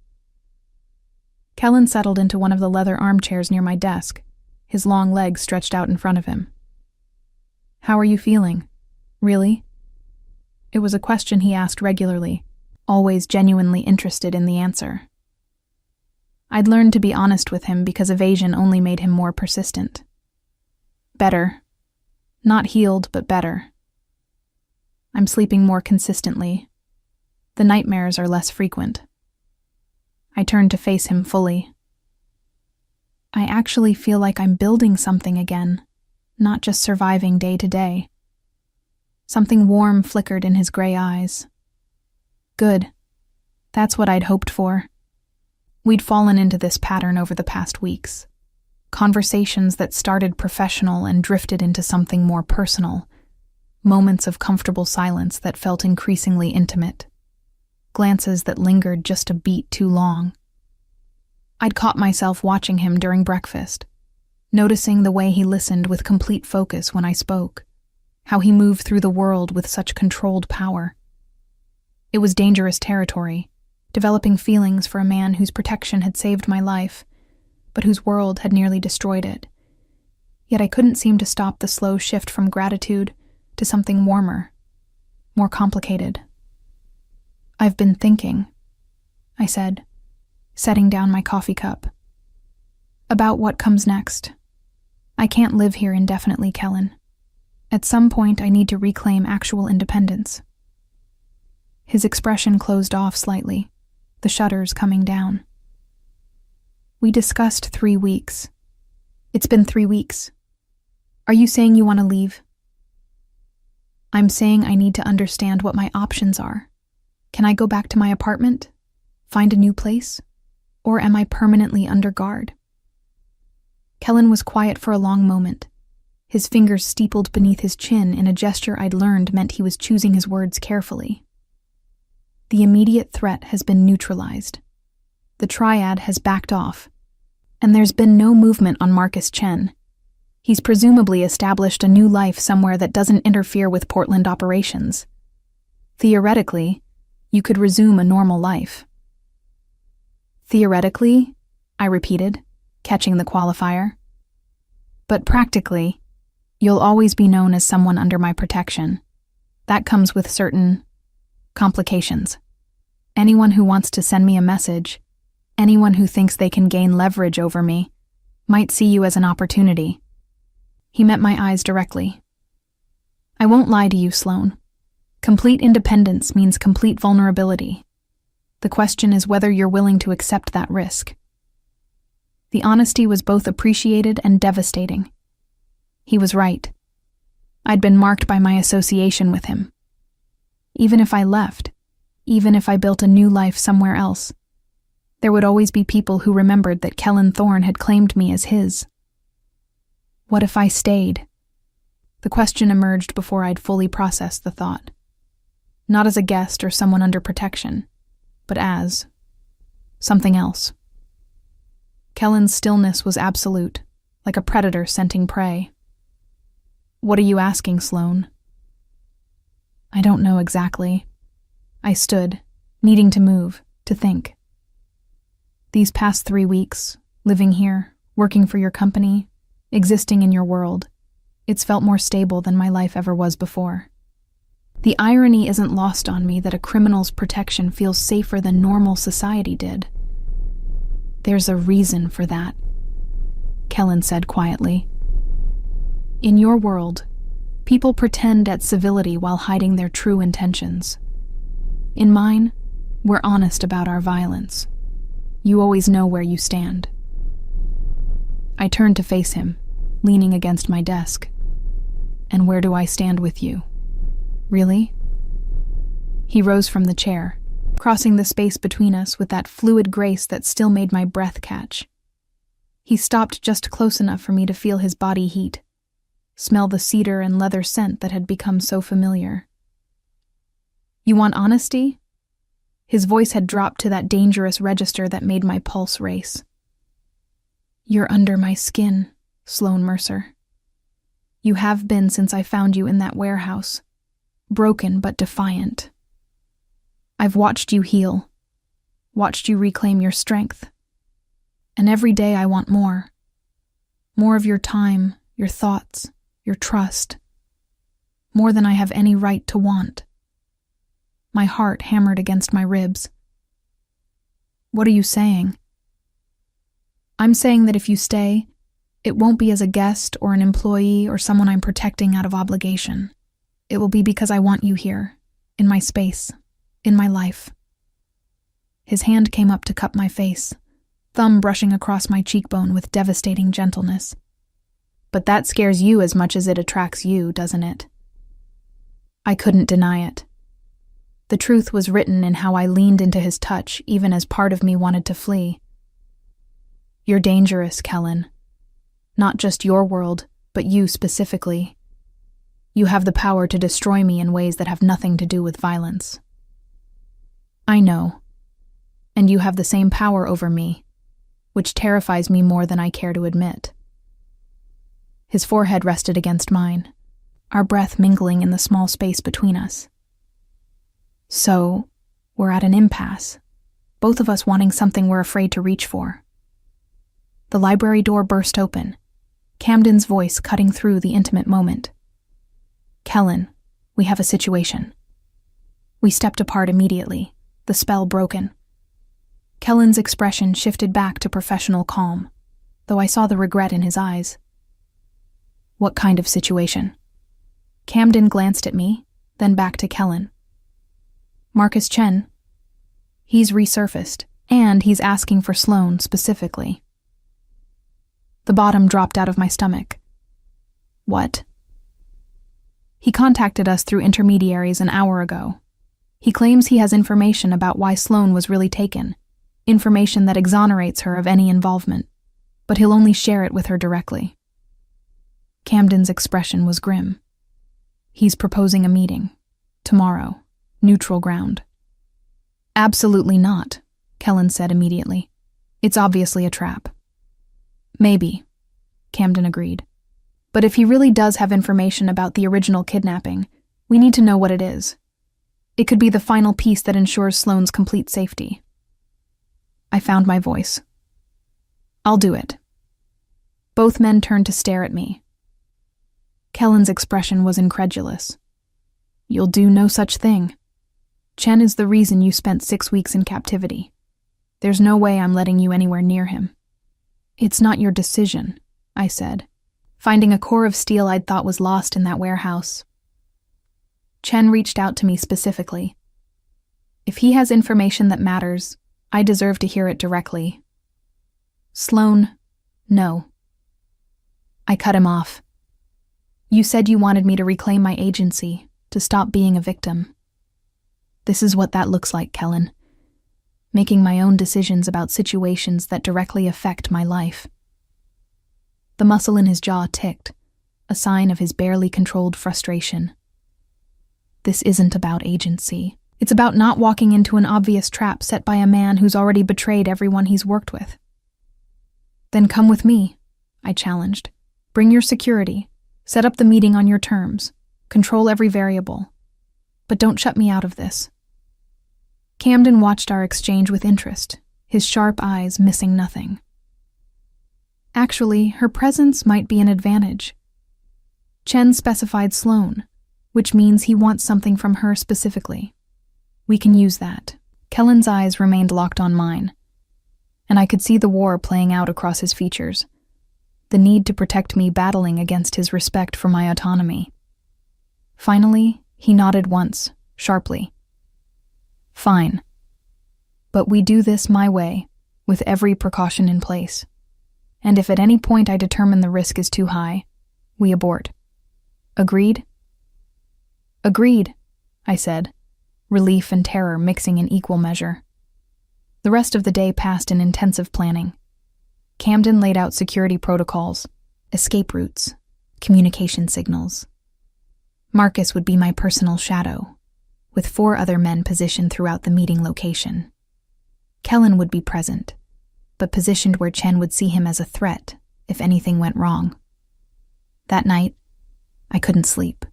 Kellen settled into one of the leather armchairs near my desk, his long legs stretched out in front of him. How are you feeling? Really? It was a question he asked regularly, always genuinely interested in the answer. I'd learned to be honest with him because evasion only made him more persistent. Better. Not healed, but better. I'm sleeping more consistently. The nightmares are less frequent. I turned to face him fully. I actually feel like I'm building something again, not just surviving day to day. Something warm flickered in his gray eyes. Good. That's what I'd hoped for. We'd fallen into this pattern over the past weeks. Conversations that started professional and drifted into something more personal. Moments of comfortable silence that felt increasingly intimate. Glances that lingered just a beat too long. I'd caught myself watching him during breakfast, noticing the way he listened with complete focus when I spoke, how he moved through the world with such controlled power. It was dangerous territory, developing feelings for a man whose protection had saved my life, but whose world had nearly destroyed it. Yet I couldn't seem to stop the slow shift from gratitude to something warmer, more complicated. I've been thinking, I said, setting down my coffee cup. About what comes next. I can't live here indefinitely, Kellen. At some point, I need to reclaim actual independence. His expression closed off slightly, the shutters coming down. We discussed 3 weeks. It's been 3 weeks. Are you saying you want to leave? I'm saying I need to understand what my options are. Can I go back to my apartment? Find a new place? Or am I permanently under guard? Kellen was quiet for a long moment, his fingers steepled beneath his chin in a gesture I'd learned meant he was choosing his words carefully. The immediate threat has been neutralized. The triad has backed off, and there's been no movement on Marcus Chen. He's presumably established a new life somewhere that doesn't interfere with Portland operations. Theoretically, you could resume a normal life. Theoretically, I repeated, catching the qualifier. But practically, you'll always be known as someone under my protection. That comes with certain complications. Anyone who wants to send me a message, anyone who thinks they can gain leverage over me, might see you as an opportunity. He met my eyes directly. I won't lie to you, Sloan. Complete independence means complete vulnerability. The question is whether you're willing to accept that risk. The honesty was both appreciated and devastating. He was right. I'd been marked by my association with him. Even if I left, even if I built a new life somewhere else, there would always be people who remembered that Kellen Thorne had claimed me as his. What if I stayed? The question emerged before I'd fully processed the thought. Not as a guest or someone under protection, but as something else. Kellen's stillness was absolute, like a predator scenting prey. What are you asking, Sloan? I don't know exactly. I stood, needing to move, to think. These past 3 weeks, living here, working for your company, existing in your world, it's felt more stable than my life ever was before. The irony isn't lost on me that a criminal's protection feels safer than normal society did. There's a reason for that, Kellen said quietly. In your world, people pretend at civility while hiding their true intentions. In mine, we're honest about our violence. You always know where you stand. I turned to face him, leaning against my desk. And where do I stand with you? Really? He rose from the chair, crossing the space between us with that fluid grace that still made my breath catch. He stopped just close enough for me to feel his body heat, smell the cedar and leather scent that had become so familiar. You want honesty? His voice had dropped to that dangerous register that made my pulse race. You're under my skin, Sloan Mercer. You have been since I found you in that warehouse, broken but defiant. I've watched you heal, watched you reclaim your strength. And every day I want more. More of your time, your thoughts, your trust. more than I have any right to want. My heart hammered against my ribs. What are you saying? I'm saying that if you stay, it won't be as a guest or an employee or someone I'm protecting out of obligation. It will be because I want you here, in my space, in my life. His hand came up to cup my face, thumb brushing across my cheekbone with devastating gentleness. But that scares you as much as it attracts you, doesn't it? I couldn't deny it. The truth was written in how I leaned into his touch, even as part of me wanted to flee. You're dangerous, Kellen. Not just your world, but you specifically. You have the power to destroy me in ways that have nothing to do with violence. I know. And you have the same power over me, which terrifies me more than I care to admit. His forehead rested against mine, our breath mingling in the small space between us. So, we're at an impasse, both of us wanting something we're afraid to reach for. The library door burst open, Camden's voice cutting through the intimate moment. Kellen, we have a situation. We stepped apart immediately, the spell broken. Kellen's expression shifted back to professional calm, though I saw the regret in his eyes. What kind of situation? Camden glanced at me, then back to Kellen. Marcus Chen. He's resurfaced, and he's asking for Sloane specifically. The bottom dropped out of my stomach. What? He contacted us through intermediaries an hour ago. He claims he has information about why Sloane was really taken, information that exonerates her of any involvement, but he'll only share it with her directly. Camden's expression was grim. He's proposing a meeting. Tomorrow. Neutral ground. Absolutely not, Kellen said immediately. It's obviously a trap. Maybe, Camden agreed. But if he really does have information about the original kidnapping, we need to know what it is. It could be the final piece that ensures Sloane's complete safety. I found my voice. I'll do it. Both men turned to stare at me. Kellen's expression was incredulous. You'll do no such thing. Chen is the reason you spent 6 weeks in captivity. There's no way I'm letting you anywhere near him. It's not your decision, I said, finding a core of steel I'd thought was lost in that warehouse. Chen reached out to me specifically. If he has information that matters, I deserve to hear it directly. Sloane, no. I cut him off. You said you wanted me to reclaim my agency, to stop being a victim. This is what that looks like, Kellen. Making my own decisions about situations that directly affect my life. The muscle in his jaw ticked, a sign of his barely controlled frustration. This isn't about agency. It's about not walking into an obvious trap set by a man who's already betrayed everyone he's worked with. Then come with me, I challenged. Bring your security. Set up the meeting on your terms. Control every variable. But don't shut me out of this. Camden watched our exchange with interest, his sharp eyes missing nothing. Actually, her presence might be an advantage. Chen specified Sloane, which means he wants something from her specifically. We can use that. Kellen's eyes remained locked on mine, and I could see the war playing out across his features, the need to protect me battling against his respect for my autonomy. Finally, he nodded once, sharply. Fine. But we do this my way, with every precaution in place. And if at any point I determine the risk is too high, we abort. Agreed? Agreed, I said, relief and terror mixing in equal measure. The rest of the day passed in intensive planning. Camden laid out security protocols, escape routes, communication signals. Marcus would be my personal shadow, with 4 other men positioned throughout the meeting location. Kellen would be present, but positioned where Chen would see him as a threat if anything went wrong. That night, I couldn't sleep.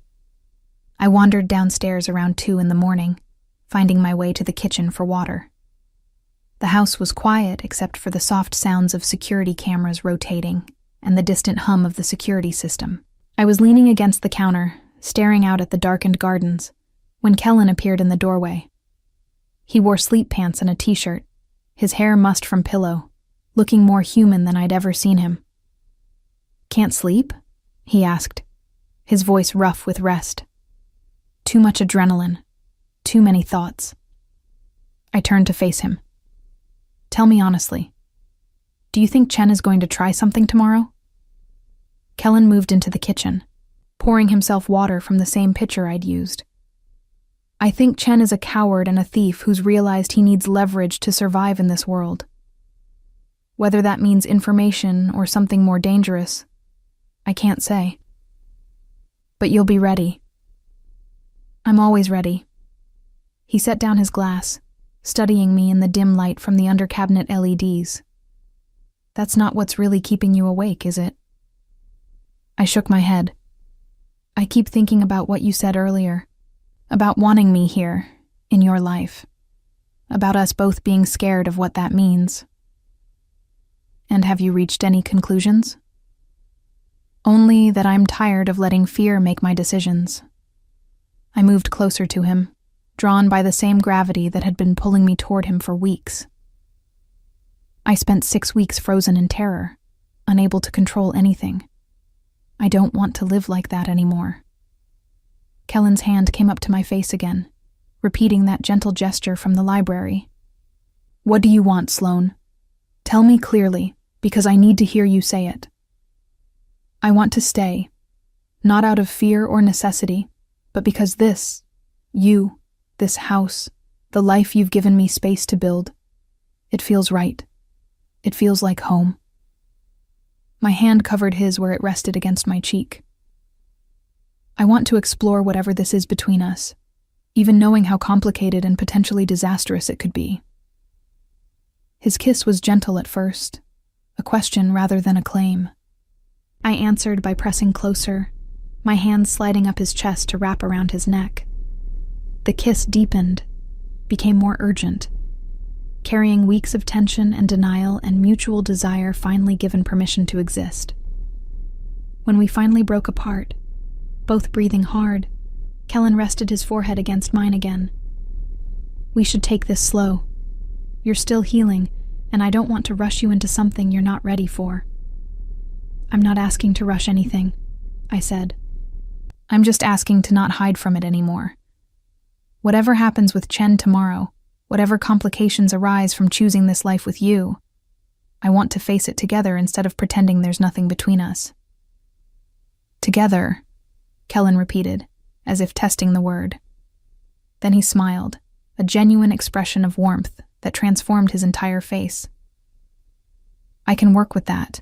I wandered downstairs around 2 a.m, finding my way to the kitchen for water. The house was quiet except for the soft sounds of security cameras rotating and the distant hum of the security system. I was leaning against the counter, staring out at the darkened gardens, when Kellen appeared in the doorway. He wore sleep pants and a t-shirt, his hair mussed from pillow, looking more human than I'd ever seen him. "Can't sleep?" he asked, his voice rough with rest. Too much adrenaline, too many thoughts. I turned to face him. "Tell me honestly, do you think Chen is going to try something tomorrow?" Kellen moved into the kitchen, pouring himself water from the same pitcher I'd used. "I think Chen is a coward and a thief who's realized he needs leverage to survive in this world. Whether that means information or something more dangerous, I can't say. But you'll be ready." "I'm always ready." He set down his glass, studying me in the dim light from the under-cabinet LEDs. "That's not what's really keeping you awake, is it?" I shook my head. "I keep thinking about what you said earlier, about wanting me here, in your life, about us both being scared of what that means." "And have you reached any conclusions?" "Only that I'm tired of letting fear make my decisions." I moved closer to him, drawn by the same gravity that had been pulling me toward him for weeks. "I spent 6 weeks frozen in terror, unable to control anything. I don't want to live like that anymore." Kellen's hand came up to my face again, repeating that gentle gesture from the library. "What do you want, Sloane? Tell me clearly, because I need to hear you say it." "I want to stay, not out of fear or necessity, but because this house, the life you've given me space to build, it feels right. It feels like home." My hand covered his where it rested against my cheek. "I want to explore whatever this is between us, even knowing how complicated and potentially disastrous it could be." His kiss was gentle at first, a question rather than a claim. I answered by pressing closer, my hand sliding up his chest to wrap around his neck. The kiss deepened, became more urgent, carrying weeks of tension and denial and mutual desire finally given permission to exist. When we finally broke apart, both breathing hard, Kellen rested his forehead against mine again. "We should take this slow. You're still healing, and I don't want to rush you into something you're not ready for." "I'm not asking to rush anything," I said. "I'm just asking to not hide from it anymore. Whatever happens with Chen tomorrow, whatever complications arise from choosing this life with you, I want to face it together instead of pretending there's nothing between us." "Together," Kellen repeated, as if testing the word. Then he smiled, a genuine expression of warmth that transformed his entire face. "I can work with that."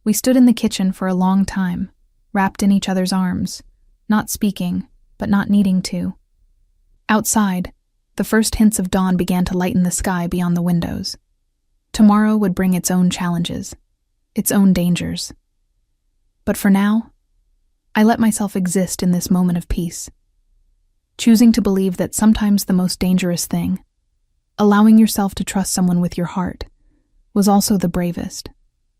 We stood in the kitchen for a long time, wrapped in each other's arms, not speaking, but not needing to. Outside, the first hints of dawn began to lighten the sky beyond the windows. Tomorrow would bring its own challenges, its own dangers. But for now, I let myself exist in this moment of peace, choosing to believe that sometimes the most dangerous thing, allowing yourself to trust someone with your heart, was also the bravest.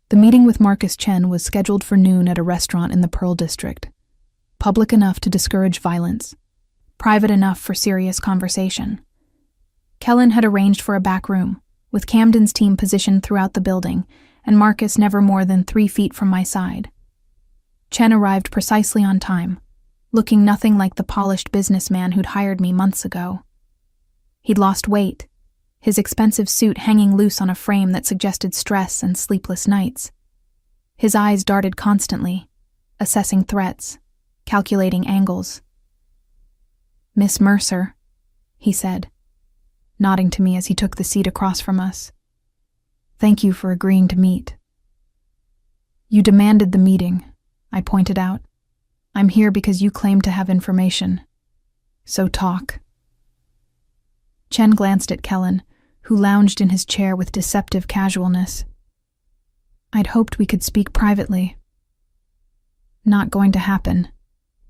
The meeting with Marcus Chen was scheduled for noon at a restaurant in the Pearl District, public enough to discourage violence, private enough for serious conversation. Kellen had arranged for a back room, with Camden's team positioned throughout the building, and Marcus never more than 3 feet from my side. Chen arrived precisely on time, looking nothing like the polished businessman who'd hired me months ago. He'd lost weight, his expensive suit hanging loose on a frame that suggested stress and sleepless nights. His eyes darted constantly, assessing threats, calculating angles. "Miss Mercer," he said, nodding to me as he took the seat across from us. "Thank you for agreeing to meet." "You demanded the meeting," I pointed out. "I'm here because you claim to have information. So talk." Chen glanced at Kellen, who lounged in his chair with deceptive casualness. "I'd hoped we could speak privately." "Not going to happen,"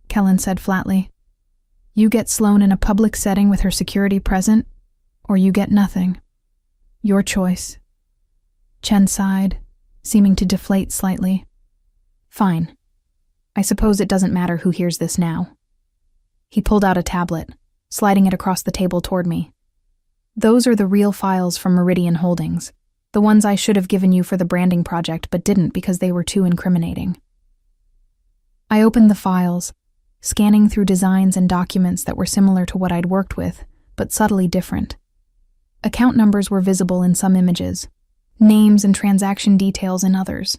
Kellen said flatly. "You get Sloane in a public setting with her security present, or you get nothing. Your choice." Chen sighed, seeming to deflate slightly. "Fine. I suppose it doesn't matter who hears this now." He pulled out a tablet, sliding it across the table toward me. "Those are the real files from Meridian Holdings, the ones I should have given you for the branding project but didn't because they were too incriminating." I opened the files, scanning through designs and documents that were similar to what I'd worked with, but subtly different. Account numbers were visible in some images, names and transaction details in others.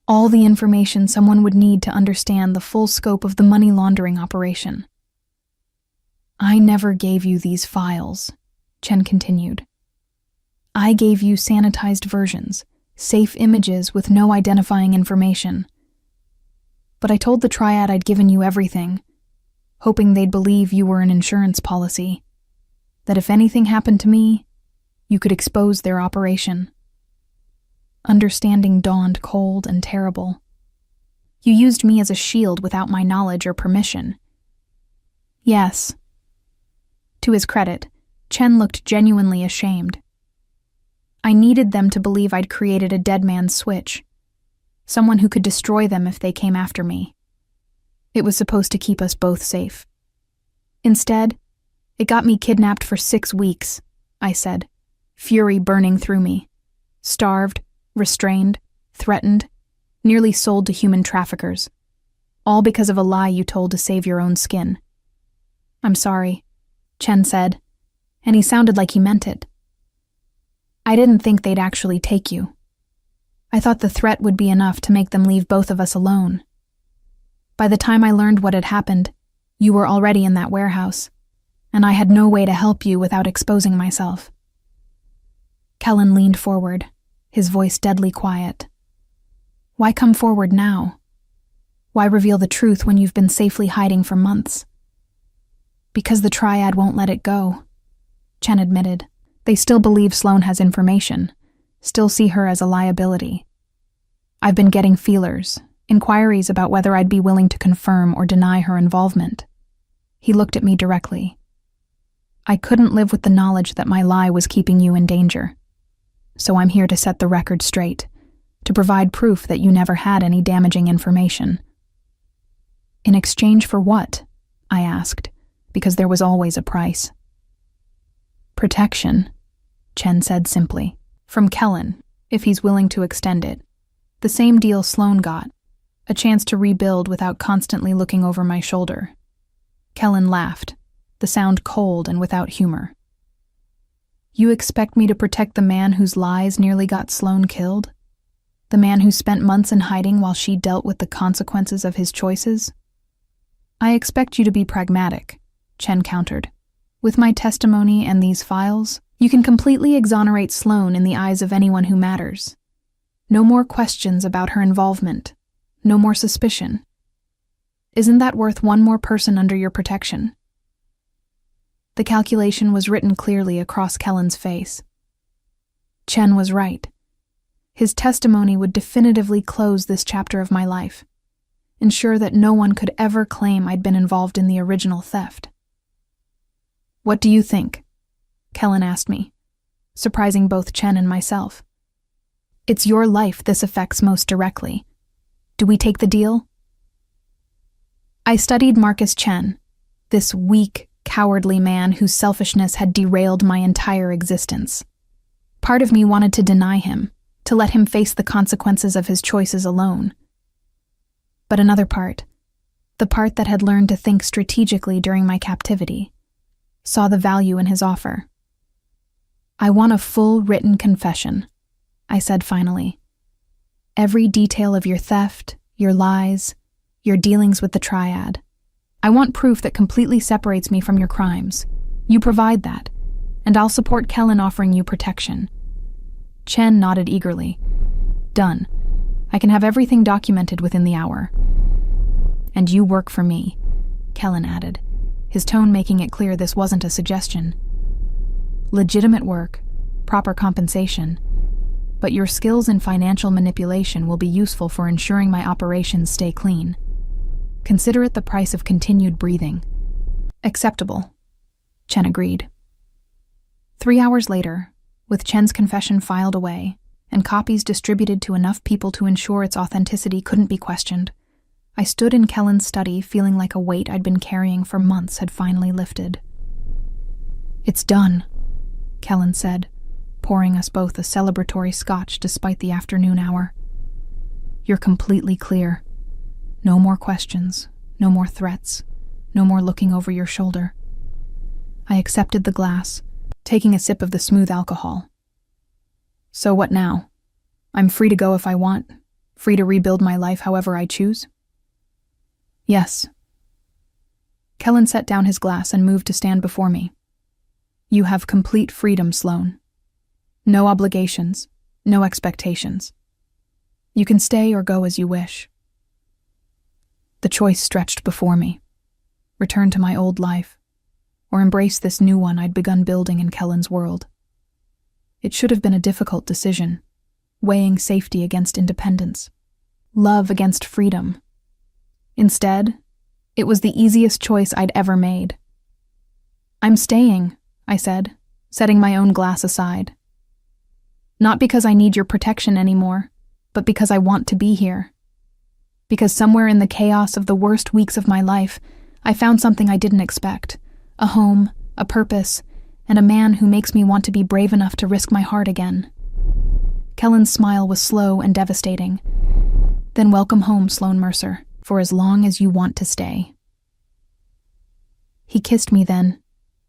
All the information someone would need to understand the full scope of the money laundering operation. "I never gave you these files," Chen continued. "I gave you sanitized versions, safe images with no identifying information. But I told the Triad I'd given you everything, hoping they'd believe you were an insurance policy, that if anything happened to me, you could expose their operation." Understanding dawned cold and terrible. "You used me as a shield without my knowledge or permission." "Yes." To his credit, Chen looked genuinely ashamed. "I needed them to believe I'd created a dead man's switch, someone who could destroy them if they came after me. It was supposed to keep us both safe. Instead, it got me kidnapped for 6 weeks," I said, fury burning through me. "Starved, restrained, threatened, nearly sold to human traffickers. All because of a lie you told to save your own skin." "I'm sorry," Chen said, and he sounded like he meant it. "I didn't think they'd actually take you. I thought the threat would be enough to make them leave both of us alone. By the time I learned what had happened, you were already in that warehouse, and I had no way to help you without exposing myself." Kellen leaned forward, his voice deadly quiet. "Why come forward now? Why reveal the truth when you've been safely hiding for months?" "Because the Triad won't let it go," Chen admitted. "They still believe Sloan has information, still see her as a liability. I've been getting feelers, inquiries about whether I'd be willing to confirm or deny her involvement." He looked at me directly. "I couldn't live with the knowledge that my lie was keeping you in danger. So I'm here to set the record straight, to provide proof that you never had any damaging information." "In exchange for what?" I asked, because there was always a price. "Protection," Chen said simply. "From Kellen, if he's willing to extend it. The same deal Sloan got, a chance to rebuild without constantly looking over my shoulder." Kellen laughed, the sound cold and without humor. "You expect me to protect the man whose lies nearly got Sloan killed? The man who spent months in hiding while she dealt with the consequences of his choices?" "I expect you to be pragmatic," Chen countered. "With my testimony and these files, you can completely exonerate Sloan in the eyes of anyone who matters. No more questions about her involvement. No more suspicion. Isn't that worth one more person under your protection?" The calculation was written clearly across Kellen's face. Chen was right. His testimony would definitively close this chapter of my life, ensure that no one could ever claim I'd been involved in the original theft. "What do you think?" Kellen asked me, surprising both Chen and myself. "It's your life this affects most directly. Do we take the deal?" I studied Marcus Chen, this weak, cowardly man whose selfishness had derailed my entire existence. Part of me wanted to deny him, to let him face the consequences of his choices alone. But another part, the part that had learned to think strategically during my captivity, saw the value in his offer. "I want a full written confession," I said finally. "Every detail of your theft, your lies, your dealings with the Triad. I want proof that completely separates me from your crimes. You provide that, and I'll support Kellen offering you protection." Chen nodded eagerly. "Done. I can have everything documented within the hour." "And you work for me," Kellen added, his tone making it clear this wasn't a suggestion. "Legitimate work, proper compensation, but your skills in financial manipulation will be useful for ensuring my operations stay clean. Consider it the price of continued breathing." "Acceptable," Chen agreed. 3 hours later, with Chen's confession filed away and copies distributed to enough people to ensure its authenticity couldn't be questioned, I stood in Kellen's study, feeling like a weight I'd been carrying for months had finally lifted. "It's done," Kellen said, pouring us both a celebratory scotch despite the afternoon hour. "You're completely clear. No more questions, no more threats, no more looking over your shoulder." I accepted the glass, taking a sip of the smooth alcohol. "So what now? I'm free to go if I want, free to rebuild my life however I choose?" "Yes." Kellen set down his glass and moved to stand before me. "You have complete freedom, Sloane. No obligations, no expectations. You can stay or go as you wish." The choice stretched before me: return to my old life, or embrace this new one I'd begun building in Kellen's world. It should have been a difficult decision, weighing safety against independence, love against freedom. Instead, it was the easiest choice I'd ever made. "I'm staying," I said, setting my own glass aside. "Not because I need your protection anymore, but because I want to be here. Because somewhere in the chaos of the worst weeks of my life, I found something I didn't expect: a home, a purpose, and a man who makes me want to be brave enough to risk my heart again." Kellen's smile was slow and devastating. "Then welcome home, Sloane Mercer, for as long as you want to stay." He kissed me then,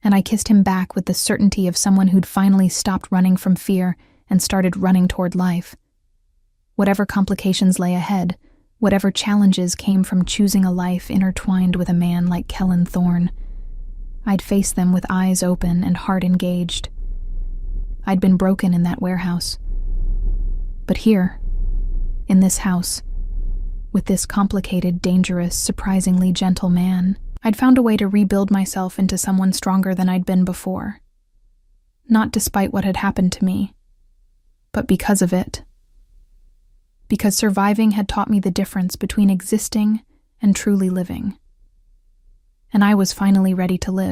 and I kissed him back with the certainty of someone who'd finally stopped running from fear and started running toward life. Whatever complications lay ahead, whatever challenges came from choosing a life intertwined with a man like Kellen Thorne, I'd face them with eyes open and heart engaged. I'd been broken in that warehouse. But here, in this house, with this complicated, dangerous, surprisingly gentle man, I'd found a way to rebuild myself into someone stronger than I'd been before. Not despite what had happened to me, but because of it. Because surviving had taught me the difference between existing and truly living. And I was finally ready to live.